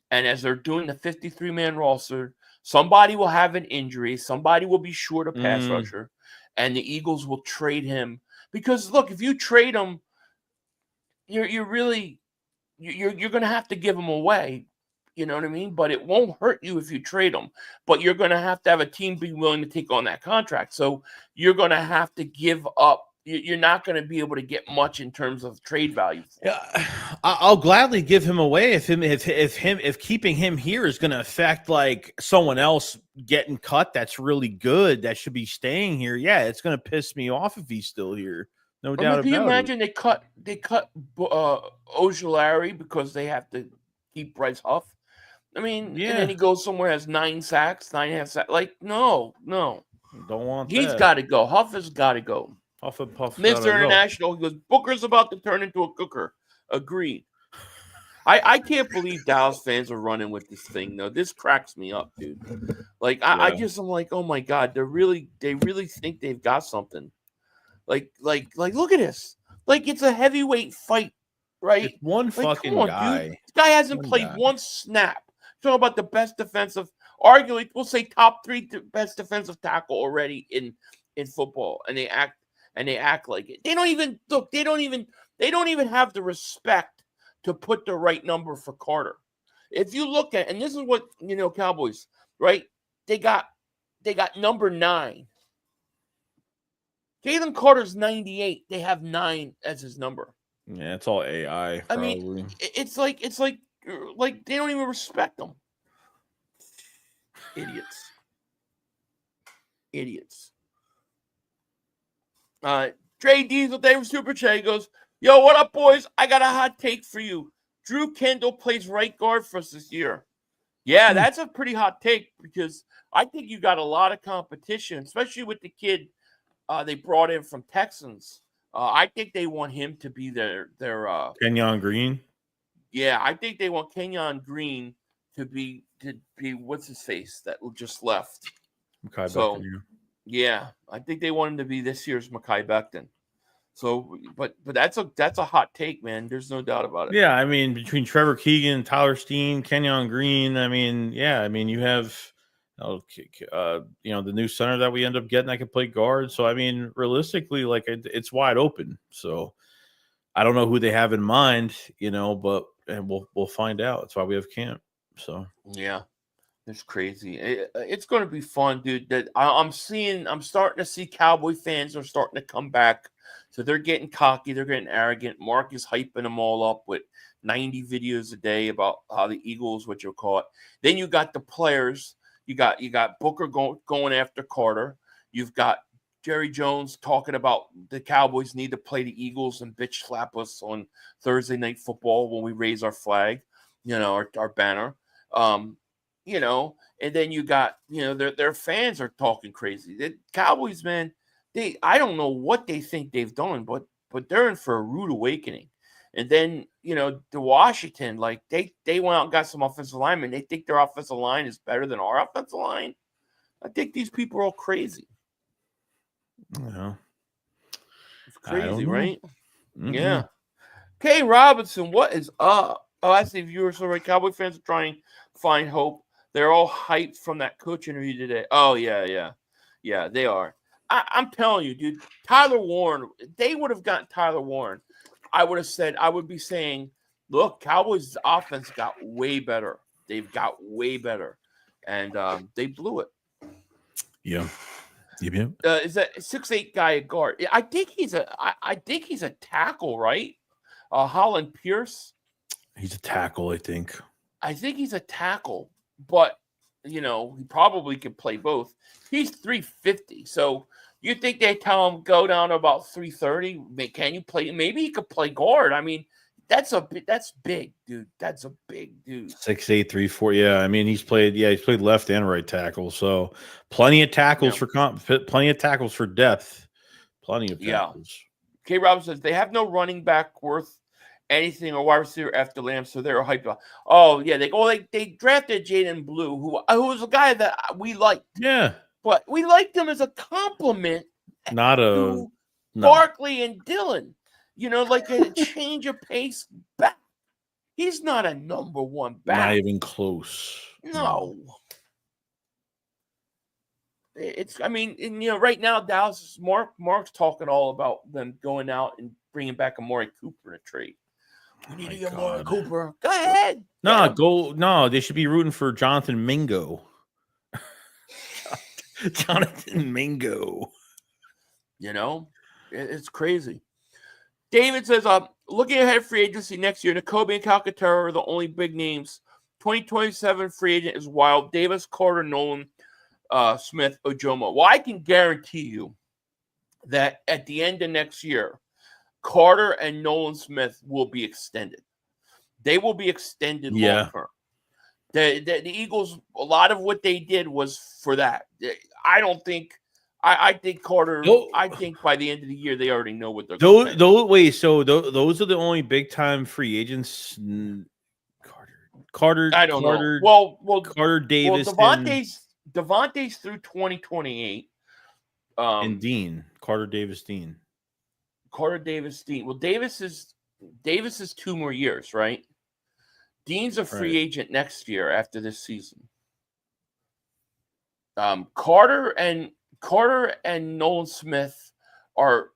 And as they're doing the 53-man roster, somebody will have an injury. Somebody will be short a pass rusher. And the Eagles will trade him. Because, look, if you trade him, you're going to have to give him away. You know what I mean? But it won't hurt you if you trade them. But you're going to have a team be willing to take on that contract. So you're going to have to give up. You're not going to be able to get much in terms of trade value. Yeah, I'll gladly give him away if keeping him here is going to affect someone else getting cut. That's really good. That should be staying here. Yeah, it's going to piss me off if he's still here. No doubt about it. Can you imagine they cut Ojulari because they have to keep Bryce Huff? I mean, and then he goes somewhere, has 9.5 sacks. No. Don't want that. He's got to go. Huff has got to go. Huff and Puff. Mr. International, he goes, Booker's about to turn into a cooker. Agreed. I can't believe Dallas fans are running with this thing, though. This cracks me up, dude. I'm like, oh my God, they really think they've got something. Look at this. It's a heavyweight fight, right? It's one fucking guy. Dude. This guy hasn't played one snap. Talking about the best defensive, arguably, we'll say top 3 best defensive tackle already in football, and they act like it. They don't even have the respect to put the right number for Carter. If you look at, and this is what Cowboys, right? They got number 9. Jalen Carter's 98. They have 9 as his number. Yeah, it's all AI. Probably. I mean, it's like they don't even respect them. Idiots. Trey Diesel, David Super Che goes, Yo, what up, boys? I got a hot take for you. Drew Kendall plays right guard for us this year. Yeah, that's a pretty hot take because I think you got a lot of competition, especially with the kid they brought in from Texans. I think they want him to be their Kenyon Green. Yeah, I think they want Kenyon Green to be what's his face that just left. Mekhi So Becton, yeah, I think they want him to be this year's Mekhi Becton. So, but that's a hot take, man. There's no doubt about it. Yeah, I mean, between Trevor Keegan, Tyler Steen, Kenyon Green, I mean, yeah, I mean, you have, the new center that we end up getting that can play guard. So, I mean, realistically, like it's wide open. So, I don't know who they have in mind, but we'll find out. That's why we have camp. So, yeah. It's crazy. It's going to be fun, dude. That I'm starting to see Cowboy fans are starting to come back. So they're getting cocky. They're getting arrogant. Mark is hyping them all up with 90 videos a day about how the Eagles, what you call it. Then you got the players. You got Booker going after Carter. You've got Jerry Jones talking about the Cowboys need to play the Eagles and bitch slap us on Thursday Night Football when we raise our flag, our banner. And then you got, their fans are talking crazy. The Cowboys, man, I don't know what they think they've done, but they're in for a rude awakening. And then, the Washington, like they went out and got some offensive linemen. They think their offensive line is better than our offensive line. I think these people are all crazy. Yeah. It's crazy, right? Mm-hmm. Yeah. Kay Robinson, what is up? Oh, I see viewers. So right, Cowboy fans are trying to find hope. They're all hyped from that coach interview today. Oh, yeah, they are. I'm telling you, dude, Tyler Warren, they would have gotten Tyler Warren. I would be saying, look, Cowboys' offense got way better. They've got way better. And they blew it. Yeah. Yep. Is that 6'8" guy a guard? I think he's a tackle, right? Holland Pierce. He's a tackle, I think. I think he's a tackle, but he probably could play both. He's 350, so you think they tell him go down to about 330? Can you play? Maybe he could play guard. I mean, that's big, dude. That's a big dude. 6'8", 3'4". Yeah, I mean he's played left and right tackle, so plenty of tackles plenty of tackles for depth, plenty of tackles. K. Robinson says they have no running back worth anything or wide receiver after Lamb, so they're hyped up. Oh yeah, they drafted Jaden Blue, who was a guy that we liked. Yeah, but we liked him as a compliment, to Barkley and Dillon. Like a change of pace back. He's not a number one back. Not even close. No. Right now Dallas Mark's talking all about them going out and bringing back Amari Cooper in a trade. We need to get Amari Cooper. Go ahead. No, they should be rooting for Jonathan Mingo. Jonathan Mingo. It's crazy. David says, looking ahead at free agency next year, Nakobe and Calcaterra are the only big names. 2027 free agent is wild. Davis, Carter, Nolan, Smith, Ojomo. Well, I can guarantee you that at the end of next year, Carter and Nolan Smith will be extended. They will be extended long term. The Eagles, a lot of what they did was for that. I think Carter. I think by the end of the year they already know what they're going to do. So those are the only big time free agents. Carter. I don't know. Well, Carter, Davis, Devontae's through 2028. And Dean, Carter, Davis, Dean. Carter, Davis, Dean. Well, Davis is 2 more years, right? Dean's a free agent next year after this season. Carter and Nolan Smith are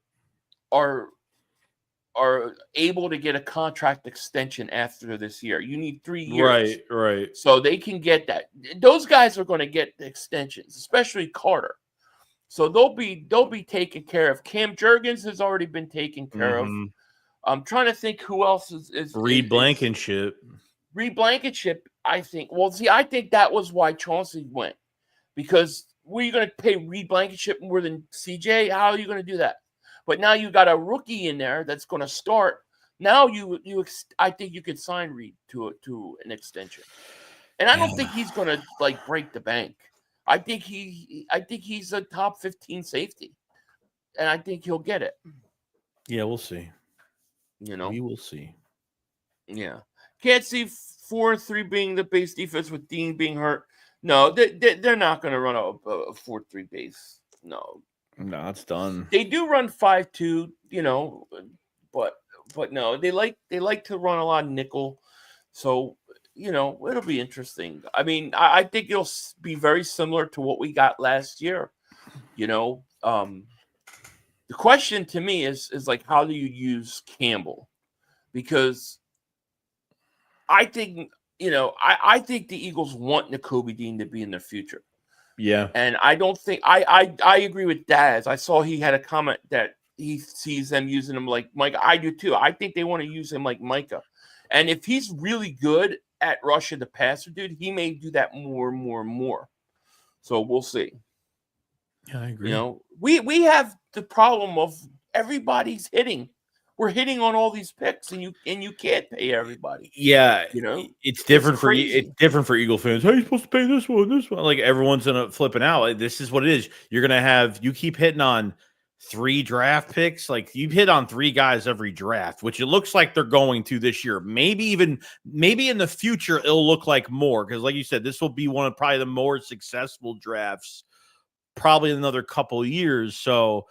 able to get a contract extension after this year. You need 3 years. Right. So they can get that. Those guys are going to get the extensions, especially Carter. So they'll be taken care of. Cam Jurgens has already been taken care of. I'm trying to think who else is Reed Blankenship. Reed Blankenship, I think. Well, see, I think that was why Chauncey went. Because were you going to pay Reed Blankenship more than CJ? How are you going to do that? But now you got a rookie in there that's going to start. Now I think you could sign Reed to an extension, and I don't think he's going to like break the bank. I think he's a top 15 safety, and I think he'll get it. Yeah, we'll see. We will see. Yeah, can't see 4-3 being the base defense with Dean being hurt. No, they're not going to run a 4-3 base. No, it's done. They do run 5-2, but no, they like to run a lot of nickel. So, it'll be interesting. I mean, I think it'll be very similar to what we got last year. The question to me is like, how do you use Campbell? Because I think, I think the Eagles want Nakobe Dean to be in their future. Yeah. And I don't think I agree with Daz. I saw he had a comment that he sees them using him like Micah. I do too. I think they want to use him like Micah. And if he's really good at rushing the passer, dude, he may do that more and more and more. So we'll see. Yeah, I agree. We have the problem of everybody's hitting. We're hitting on all these picks, and you can't pay everybody. Yeah, it's different for Eagle fans. How are you supposed to pay this one? Like everyone's gonna flipping out. Like, this is what it is. You're gonna have you keep hitting on 3 draft picks. Like you hit on 3 guys every draft, which it looks like they're going to this year. Maybe in the future it'll look like more because, like you said, this will be one of probably the more successful drafts, probably in another couple of years. So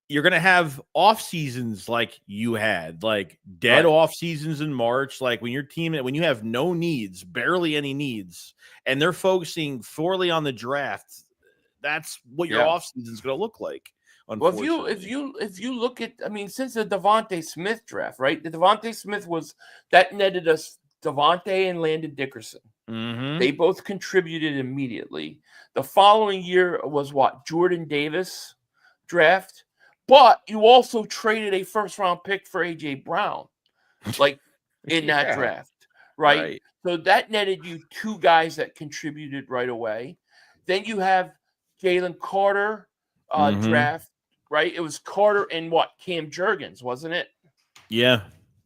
you're going to have off seasons like you had, like dead off seasons in March, like when you have no needs, barely any needs, and they're focusing fully on the draft. That's what your off season is going to look like. Well, if you look at, I mean, since the Devontae Smith draft, right? The Devontae Smith that netted us Devontae and Landon Dickerson. Mm-hmm. They both contributed immediately. The following year was Jordan Davis draft. But you also traded a first-round pick for A.J. Brown, like in that draft, right? So that netted you 2 guys that contributed right away. Then you have Jalen Carter draft, right? It was Carter and Cam Jurgens, wasn't it? Yeah.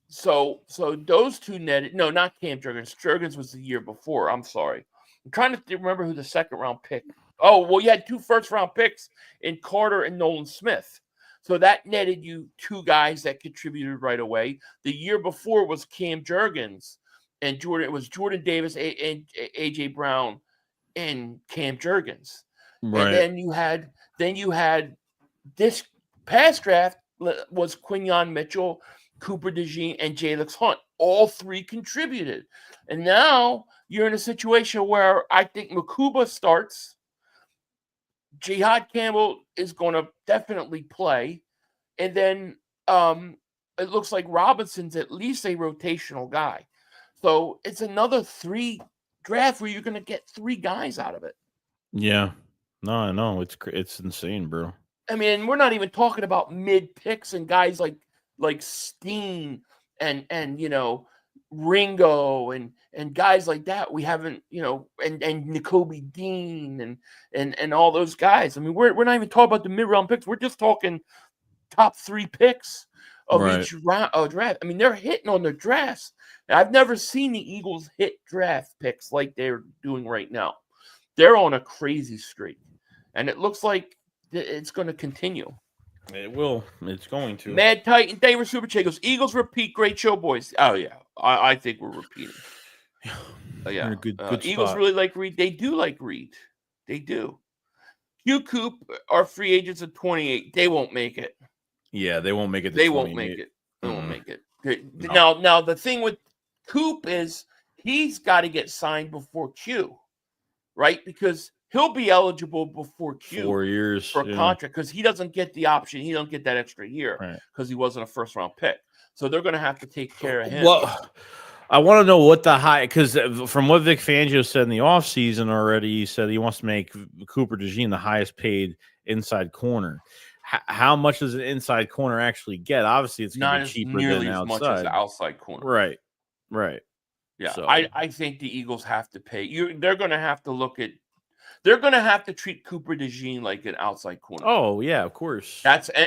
So those 2 netted. No, not Cam Jurgens. Jurgens was the year before. I'm sorry. I'm trying to remember who the second-round pick. Oh, well, you had 2 first-round picks in Carter and Nolan Smith. So that netted you 2 guys that contributed right away. The year before was Cam Jurgens and Jordan. It was Jordan Davis and A.J. Brown and Cam Jurgens. Right. And then you had this past draft was Quinyon Mitchell, Cooper DeJean, and Jalix Hunt. All 3 contributed. And now you're in a situation where I think Makuba starts. Jihad Campbell is going to definitely play. And then it looks like Robinson's at least a rotational guy. So it's another 3 draft where you're going to get 3 guys out of it. Yeah. No, I know. It's insane, bro. I mean, we're not even talking about mid picks and guys like Steen and Ringo and guys like that. We haven't, and Nakobe Dean and all those guys. I mean, we're not even talking about the mid-round picks. We're just talking top 3 picks of each draft. I mean, they're hitting on their drafts. I've never seen the Eagles hit draft picks like they're doing right now. They're on a crazy streak, and it looks like it's going to continue. It will. It's going to. Mad Titan, David Super Chat goes, Eagles repeat, great show, boys. Oh, yeah. I think we're repeating. Yeah. Good Eagles spot. really like Reed. They do like Reed. They do. Hugh Coop are free agents at 28. They won't make it. Yeah, they won't make it. They won't make it. They won't make it. No. Now, the thing with Coop is he's got to get signed before Q, right? Because he'll be eligible before Q 4 years for a contract because he doesn't get the option. He don't get that extra year because he wasn't a first-round pick. So they're going to have to take care of him. Well, I want to know what the high – because from what Vic Fangio said in the offseason already, he said he wants to make Cooper DeJean the highest paid inside corner. How much does an inside corner actually get? Obviously, it's going to be cheaper than outside. Much as the outside corner. Right. Yeah, so. I think the Eagles have to pay. They're going to have to look at They're going to have to treat Cooper DeJean like an outside corner. Oh, yeah, of course.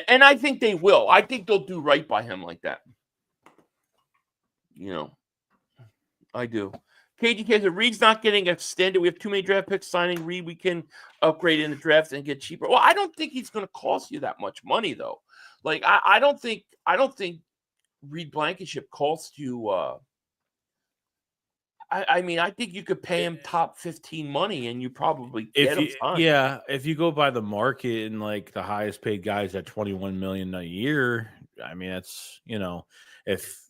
And I think they will. I think they'll do right by him like that. I do. KGK said, Reed's not getting extended. We have too many draft picks signing Reed. We can upgrade in the draft and get cheaper. Well, I don't think he's going to cost you that much money, though. Like, I don't think Reed Blankenship costs you. I mean, I think you could pay him top 15 money, and you probably get him signed. Yeah, if you go by the market and like the highest paid guys at $21 million a year, I mean, that's if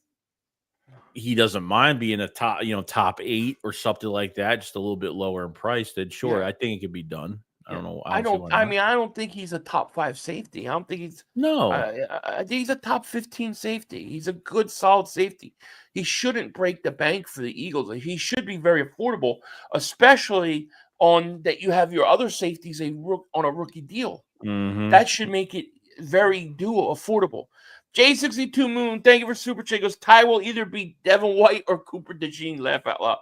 he doesn't mind being a top 8 or something like that, just a little bit lower in price, then sure, I think it could be done. I don't know. I don't think he's a top 5 safety. I don't think he's I think he's a top 15 safety. He's a good, solid safety. He shouldn't break the bank for the Eagles. He should be very affordable, especially on that you have your other safeties on a rookie deal. Mm-hmm. That should make it very affordable. J62 Moon, thank you for super chat. Goes, Ty will either be Devin White or Cooper DeJean. Laugh out loud.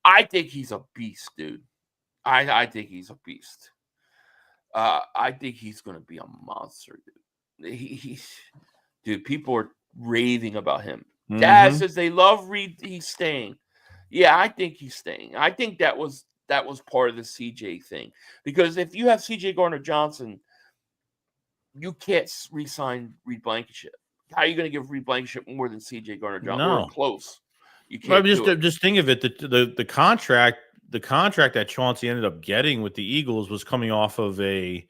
I think he's a beast, dude. I think he's a beast. I think he's going to be a monster, dude. Dude, people are raving about him. Mm-hmm. Dad says they love Reed. He's staying. Yeah, I think he's staying. I think that was part of the CJ thing. Because if you have CJ Gardner-Johnson, you can't re-sign Reed Blankenship. How are you going to give Reed Blankenship more than CJ Gardner-Johnson? No. We're close. You can't. Just think of it. The contract that Chauncey ended up getting with the Eagles was coming off of a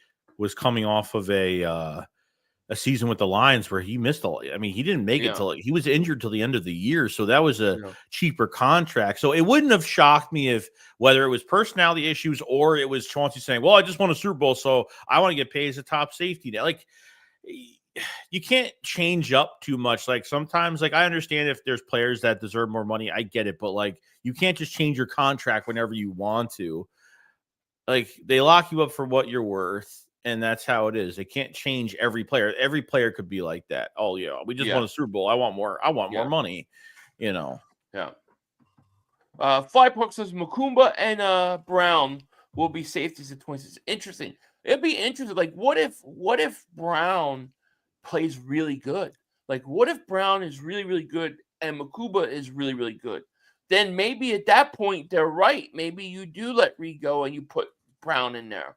season with the Lions where he missed he didn't make it till he was injured till the end of the year. So that was a cheaper contract. So it wouldn't have shocked me if whether it was personality issues or it was Chauncey saying, well, I just won a Super Bowl, so I want to get paid as a top safety now. Like, you can't change up too much. Like sometimes, like I understand if there's players that deserve more money, I get it, but like you can't just change your contract whenever you want to. Like they lock you up for what you're worth, and that's how it is. They can't change every player. Every player could be like that. Oh yeah, we just won a Super Bowl. I want more. I want more money. Yeah. Flypark says Makumba and Brown will be safeties at 26. Interesting. It'd be interesting. Like, what if Brown plays really good? Like, what if Brown is really, really good and Makuba is really, really good? Then maybe at that point they're right. Maybe you do let Reed go and you put Brown in there.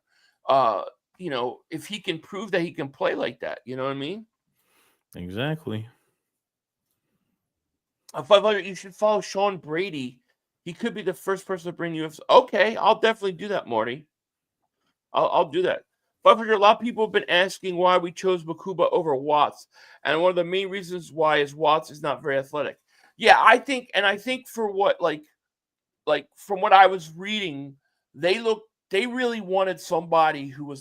If he can prove that he can play like that, you know what I mean? Exactly. 500, you should follow Sean Brady. He could be the first person to bring UFC. Okay, I'll definitely do that, Marty. I'll do that. 500, a lot of people have been asking why we chose Makuba over Watts. And one of the main reasons why is Watts is not very athletic. Yeah, I think for what, like from what I was reading, they really wanted somebody who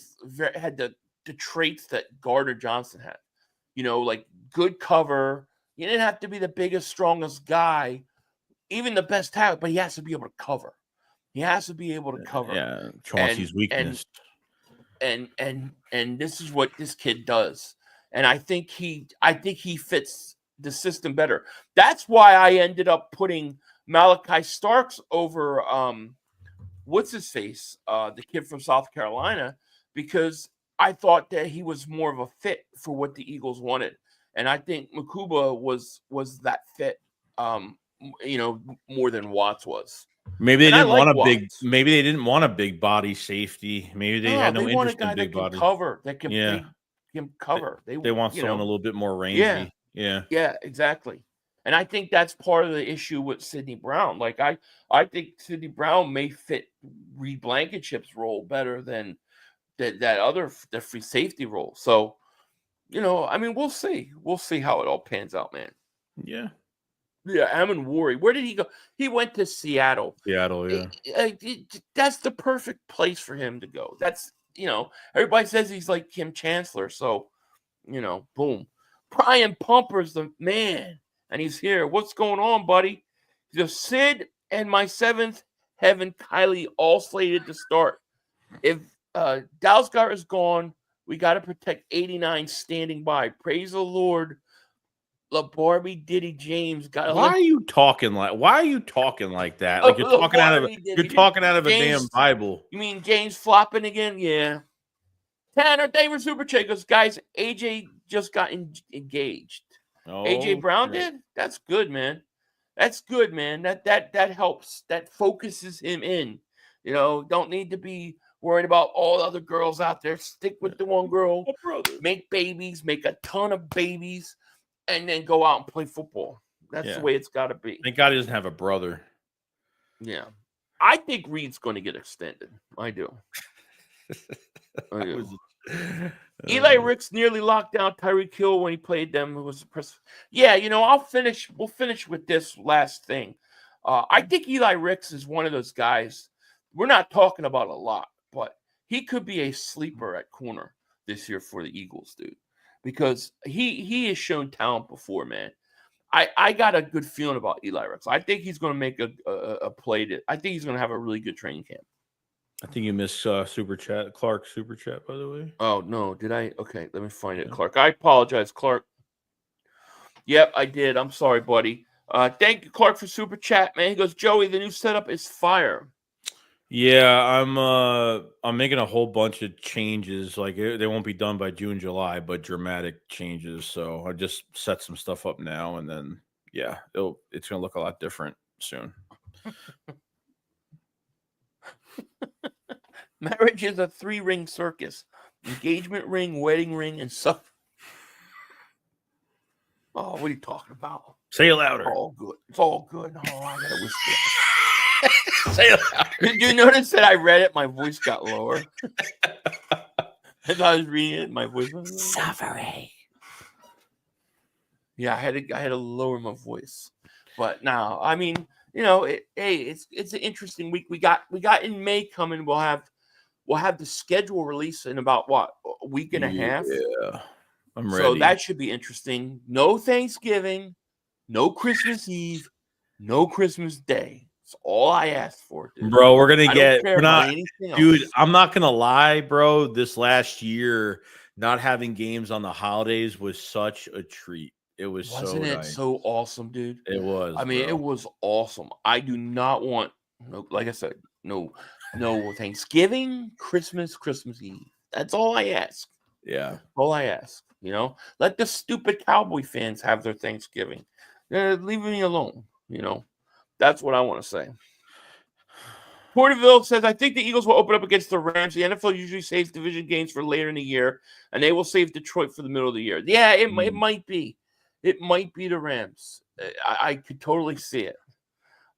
had the traits that Gardner-Johnson had. Like good cover. You didn't have to be the biggest, strongest guy, even the best talent, but he has to be able to cover. He has to be able to cover. Yeah, Chauncey's weakness. And this is what this kid does. And I think he fits the system better. That's why I ended up putting Malachi Starks over what's his face, the kid from South Carolina, because I thought that he was more of a fit for what the Eagles wanted. And I think Makuba was that fit, more than Watts was. Maybe they didn't want a big. Maybe they didn't want a big body safety. Maybe they had no interest in big body. Cover that can cover. They want someone a little bit more rangy. Yeah, exactly. And I think that's part of the issue with Sidney Brown. Like I think Sidney Brown may fit Reed Blankenship's role better than the free safety role. So, we'll see. We'll see how it all pans out, man. Yeah. Yeah, Amon Wari. Where did he go? He went to Seattle. Seattle, yeah. That's the perfect place for him to go. That's, everybody says he's like Kim Chancellor. So, boom. Brian Pumper's the man. And he's here. What's going on, buddy? He goes, Sid and my seventh heaven, Kylie, all slated to start. If Dalsgaard is gone, we got to protect 89 standing by. Praise the Lord. LaBarbie Diddy James got Why are you talking like that? Like you're talking out of a damn Bible. You mean James flopping again? Yeah. Tanner, thank you for Super Chicos. Guys, AJ just got engaged. AJ Brown did? That's good, man. That's good, man. That helps. That focuses him in. You know, don't need to be worried about all the other girls out there. Stick with the one girl. Make babies, make a ton of babies, and then go out and play football. That's the way it's got to be. Thank God he doesn't have a brother. Yeah. I think Reed's going to get extended. I do. Eli Ricks nearly locked down Tyreek Hill when he played them. It was impressive. Yeah, you know, we'll finish with this last thing. I think Eli Ricks is one of those guys we're not talking about a lot, but he could be a sleeper at corner this year for the Eagles, dude, because he has shown talent before, man. I got a good feeling about Eli Ricks. I think he's going to make a play. I think he's going to have a really good training camp. I think you missed Super Chat. Clark Super Chat, by the way. Oh, no. Did I? Okay, let me find it, Clark. I apologize, Clark. Yep, I did. I'm sorry, buddy. Thank you, Clark, for Super Chat, man. He goes, Joey, the new setup is fire. Yeah, I'm making a whole bunch of changes. Like they won't be done by June, July, but dramatic changes. So I just set some stuff up now, and then it's gonna look a lot different soon. Marriage is a 3-ring circus: engagement ring, wedding ring, and stuff. Oh, what are you talking about? Say it louder. All good. It's all good. Oh, I gotta whisper. Say it louder. Did you notice that I read it? My voice got lower. As I was reading it, my voice was suffering. Yeah, I had to lower my voice. But now, I mean, you know, it's an interesting week. We got in May coming. We'll have the schedule release in about a week and a half. Yeah, I'm ready. So that should be interesting. No Thanksgiving, no Christmas Eve, no Christmas Day. That's all I asked for, dude. Bro, I'm not gonna lie, bro. This last year, not having games on the holidays was such a treat. It was Wasn't it so awesome, dude? It was. I mean, it was awesome. I do not want like I said, no Thanksgiving, Christmas Eve. That's all I ask. Yeah. All I ask. You know, let the stupid Cowboy fans have their Thanksgiving. Leave me alone. You know, that's what I want to say. Porterville says, I think the Eagles will open up against the Rams. The NFL usually saves division games for later in the year, and they will save Detroit for the middle of the year. Yeah, it might be. It might be the Rams. I could totally see it.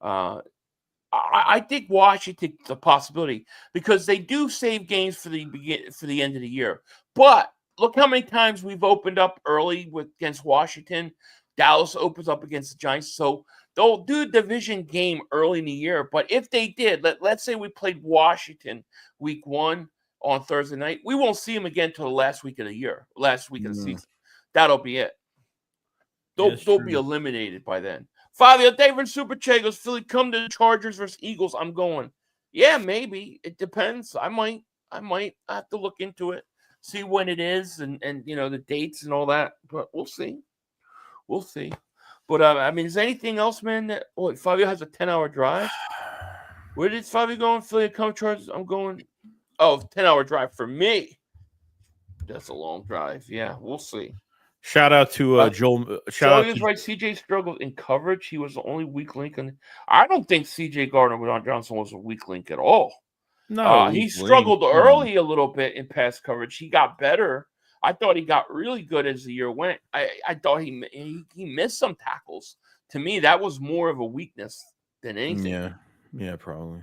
I think Washington's a possibility because they do save games for the end of the year. But look how many times we've opened up early against Washington. Dallas opens up against the Giants. So they'll do a division game early in the year. But if they did, let's say we played Washington week 1 on Thursday night, we won't see them again until the last week of the season. That'll be it. They'll be eliminated by then. Fabio David Super Che goes, Philly come to the Chargers versus Eagles. I'm going. Yeah, maybe. It depends. I might have to look into it, see when it is and you know the dates and all that. But we'll see. We'll see. But I mean, is there anything else, man? Fabio has a 10-hour drive. Where did Fabio go in Philly? Come Chargers. I'm going. 10-hour drive for me. That's a long drive. Yeah, we'll see. Shout out to Joel. Joey was right. CJ struggled in coverage. He was the only weak link. I don't think CJ Gardner-Johnson was a weak link at all. No, he struggled early a little bit in pass coverage. He got better. I thought he got really good as the year went. I thought he missed some tackles. To me, that was more of a weakness than anything. Yeah, probably.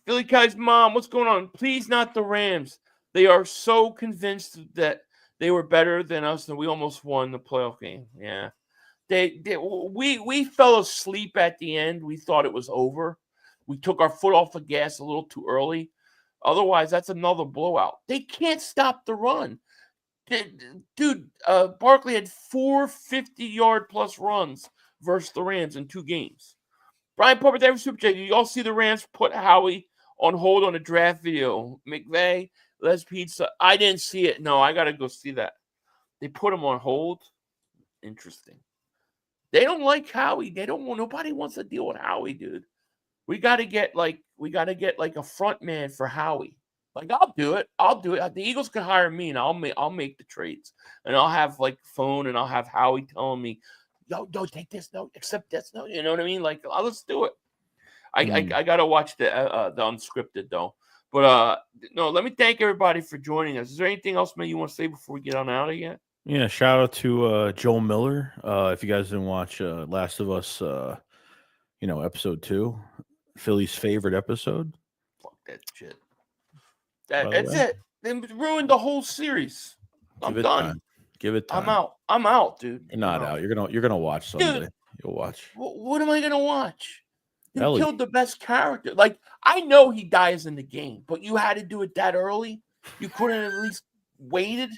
Philly Kai's mom, what's going on? Please, not the Rams. They are so convinced that they were better than us, and we almost won the playoff game. Yeah, we fell asleep at the end. We thought it was over. We took our foot off the gas a little too early. Otherwise, that's another blowout. They can't stop the run. Dude, Barkley had 4 50-yard-plus runs versus the Rams in 2 games. Brian Popper, David Super J, you all see the Rams put Howie on hold on a draft video. McVay, Les Pizza. I didn't see it. No, I got to go see that. They put him on hold. interesting. They don't like Howie. They don't want. Nobody wants to deal with Howie, dude. We got to get like a front man for Howie. Like I'll do it. The Eagles can hire me, and I'll make the trades, and I'll have like phone, and I'll have Howie telling me, "Yo, don't take this, no, accept this, no." You know what I mean? Like, let's do it. I gotta watch the unscripted though. But no, let me thank everybody for joining us. Is there anything else, man, you want to say before we get on out of here? Yeah, shout out to Joel Miller. If you guys didn't watch Last of Us, episode 2, Philly's favorite episode. Fuck that shit. That's it. They ruined the whole series. I'm done. Give it time. I'm out, dude. You're not out. You're gonna watch someday. Dude, you'll watch. What am I gonna watch? He Ellie killed the best character. Like, I know he dies in the game, but you had to do it that early. You couldn't at least waited.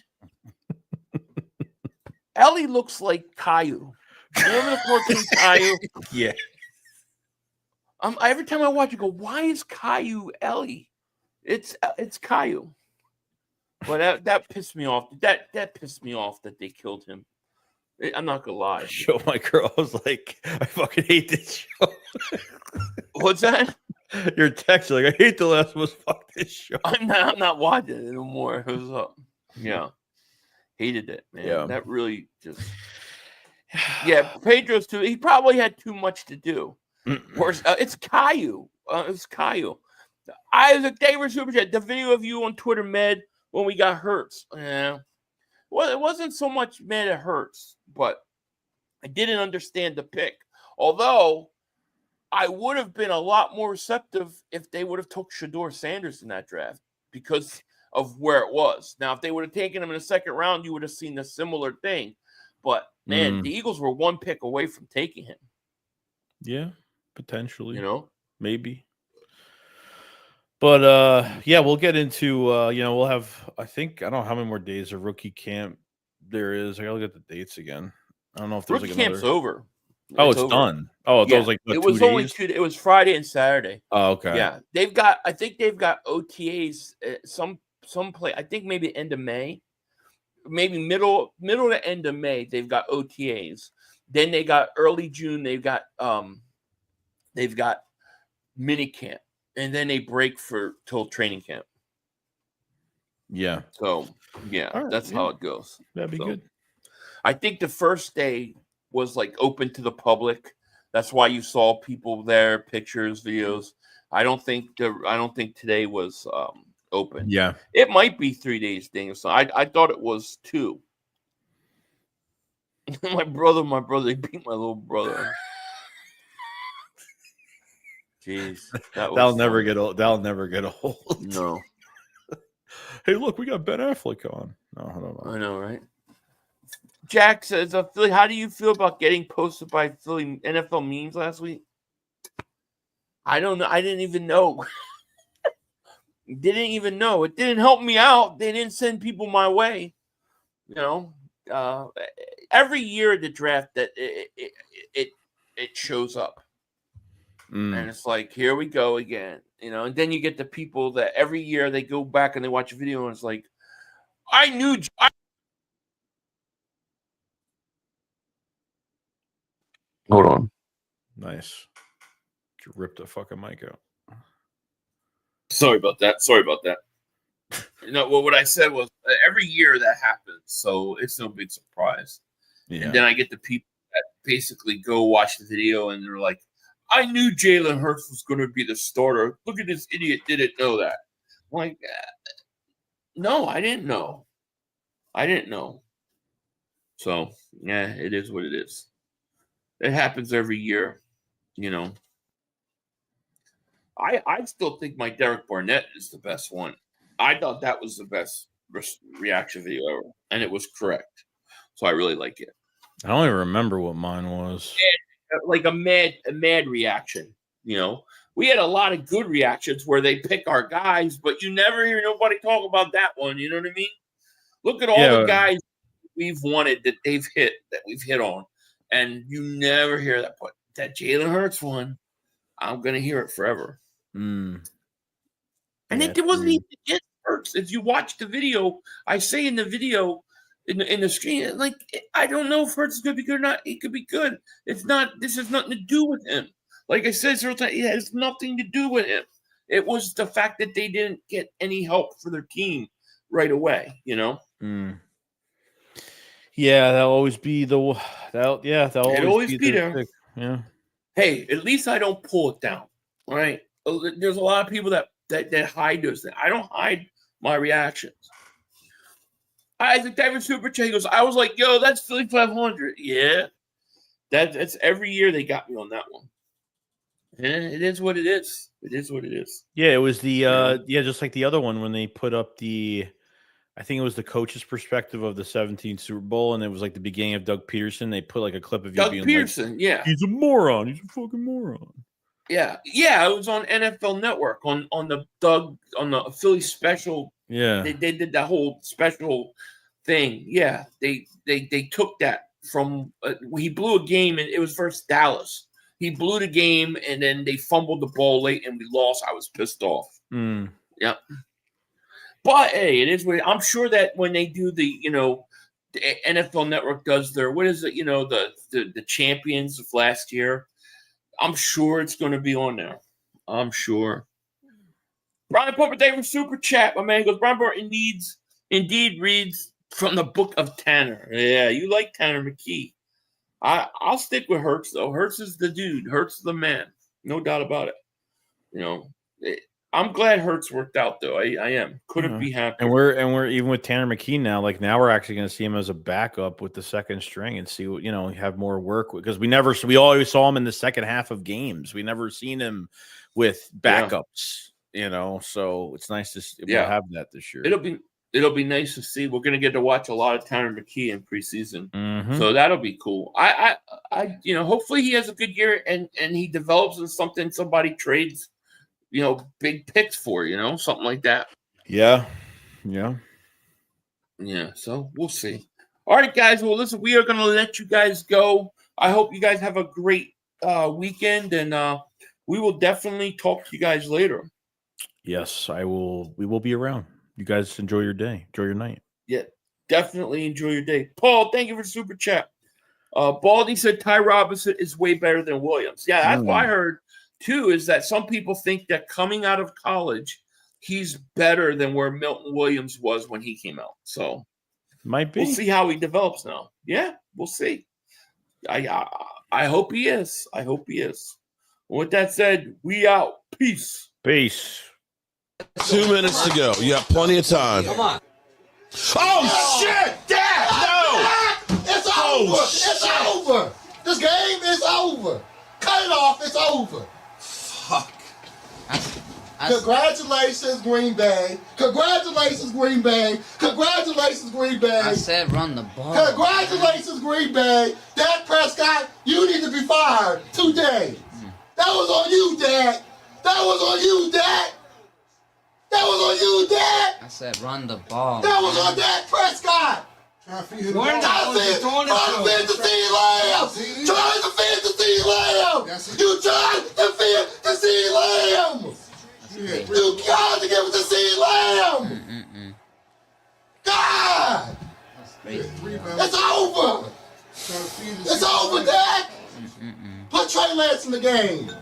Ellie looks like Caillou. Remember the cartoon Caillou? Yeah. Every time I watch it, I go, why is Caillou Ellie? It's Caillou. But that pissed me off. That pissed me off that they killed him. I'm not gonna lie. Show my girl. I was like, I fucking hate this show. What's that? Your text like, I hate The Last of Us. Fuck this show. I'm not watching it anymore. It was hated it, man. Yeah. That really just Pedro's too. He probably had too much to do. It's Caillou. It's Caillou. They were super chat. The video of you on Twitter, Med, when we got Hurts. Yeah. Well, it wasn't so much Med at Hurts, but I didn't understand the pick. Although I would have been a lot more receptive if they would have took Shedeur Sanders in that draft because of where it was. Now, if they would have taken him in the second round, you would have seen a similar thing. But man, the Eagles were one pick away from taking him. Yeah, potentially. Maybe. But we'll get into we'll have, I don't know how many more days of rookie camp there is. I gotta look at the dates again. I don't know if there's rookie like another... camp's over. It's done. Oh, it was like it was only 2 days. It was Friday and Saturday. Oh, okay. Yeah. I think they've got OTAs some play. I think maybe end of May. Maybe middle to end of May, they've got OTAs. Then they got early June, they've got mini camp. And then they break till training camp. Yeah. So, that's how it goes. That'd be good. I think the first day was like open to the public. That's why you saw people there, pictures, videos. I don't think today was open. Yeah. It might be 3 days thing. So I thought it was 2. my brother, they beat my little brother. Jeez, that'll never get old. That'll never get old. No. Hey, look, we got Ben Affleck on. No, I don't know. I know, right? Jack says, Philly, how do you feel about getting posted by Philly NFL memes last week? I don't know. I didn't even know. Didn't even know. It didn't help me out. They didn't send people my way. Every year at the draft that it shows up. And it's like, here we go again, and then you get the people that every year they go back and they watch a video and it's like, I knew. Hold on. Nice. You ripped the fucking mic out. Sorry about that. What I said was every year that happens, so it's no big surprise. Yeah. And then I get the people that basically go watch the video and they're like, I knew Jalen Hurts was going to be the starter. Look at this idiot, didn't know that. I'm like, no, I didn't know. So, it is what it is. It happens every year, I still think my Derek Barnett is the best one. I thought that was the best reaction video ever, and it was correct. So I really like it. I don't even remember what mine was. Like a mad reaction, We had a lot of good reactions where they pick our guys, but you never hear nobody talk about that one. You know what I mean? Look at all the guys we've wanted that we've hit on, and you never hear that. But that Jalen Hurts one, I'm gonna hear it forever. And it wasn't even against Hurts. If you watch the video, I say in the video, in the screen. Like, I don't know if Hurts is going to be good or not. He could be good. It's not. This has nothing to do with him. Like I said several times, it has nothing to do with him. It was the fact that they didn't get any help for their team right away. Mm. Yeah, that'll always be that'll always be there. Pick. Yeah. Hey, at least I don't pull it down. All right. There's a lot of people that hide those things. I don't hide my reactions. Isaac David Super Chat goes, I was like, yo, that's Philly 500. Yeah. That's every year they got me on that one. And it is what it is. It is what it is. Yeah, it was the just like the other one when they put up I think it was the coach's perspective of the 17th Super Bowl, and it was like the beginning of Doug Peterson. They put like a clip of you being Peterson, like, yeah. He's a moron. He's a fucking moron. Yeah. It was on NFL Network on the Philly special. Yeah. They did that whole special thing. Yeah. They took that from he blew a game, and it was versus Dallas. He blew the game, and then they fumbled the ball late, and we lost. I was pissed off. Yeah. But hey, it is what I'm sure that when they do the NFL Network does their the champions of last year, I'm sure it's going to be on there. I'm sure. Brian Pumper, thank you for super chat. My man goes, Brian Pumper indeed reads from the book of Tanner. Yeah, you like Tanner McKee. I'll stick with Hurts though. Hurts is the dude. Hurts is the man. No doubt about it. I'm glad Hurts worked out though. I am. Couldn't be happier. And we're even with Tanner McKee now. Like now we're actually going to see him as a backup with the second string and see what have more work because we always saw him in the second half of games. We never seen him with backups. So it's nice to have that this year. It'll be nice to see. We're going to get to watch a lot of Tanner McKee in preseason, so that'll be cool. I hopefully he has a good year and he develops into something somebody trades, big picks for, something like that. Yeah. So we'll see. All right, guys. Well, listen, we are going to let you guys go. I hope you guys have a great weekend, and we will definitely talk to you guys later. Yes, I will. We will be around. You guys enjoy your day. Enjoy your night. Yeah, definitely enjoy your day. Paul, thank you for super chat. Baldy said Ty Robinson is way better than Williams. Yeah, that's what I heard too, is that some people think that coming out of college, he's better than where Milton Williams was when he came out. So might be. We'll see how he develops now. Yeah, we'll see. I hope he is. I hope he is. With that said, we out. Peace. 2 minutes to go. You have plenty of time. Come on. Oh, shit! Dad! No! It's over! It's over! This game is over! Cut it off! It's over! Fuck. Congratulations, Green Bay! Congratulations, Green Bay! Congratulations, Green Bay! I said run the ball. Congratulations, Green Bay! Dak Prescott, you need to be fired today! That was on you, Dad! That was on you, Dad! That was on you, Dad! I said run the ball. That was on Dak Prescott! Trying to Trying to defend the CeeDee Lamb! Trying to defend the CeeDee Lamb! You tried to defend the CeeDee Lamb! You got to give it to CeeDee Lamb! God! It's over! It's over, Dak! Put Trey Lance in the game.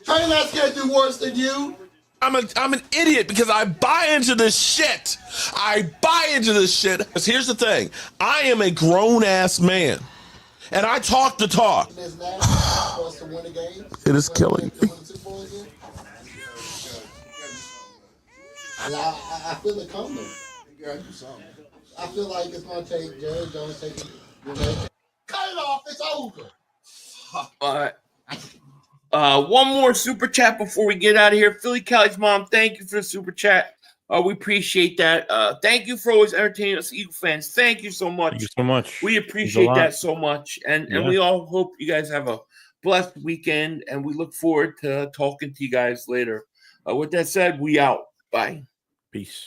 Trey Lance can't do worse than you. I'm an idiot because I buy into this shit. Because here's the thing. I am a grown-ass man. And I talk the talk. It is killing me. I feel it coming. I feel like it's going to take Jerry Jones taking it. Cut it off. It's over. All right. One more super chat before we get out of here. Philly Cali's mom, thank you for the super chat. We appreciate that. Thank you for always entertaining us, Eagle fans. Thank you so much. Thank you so much. We appreciate that so much. And we all hope you guys have a blessed weekend, and we look forward to talking to you guys later. With that said, we out. Bye. Peace.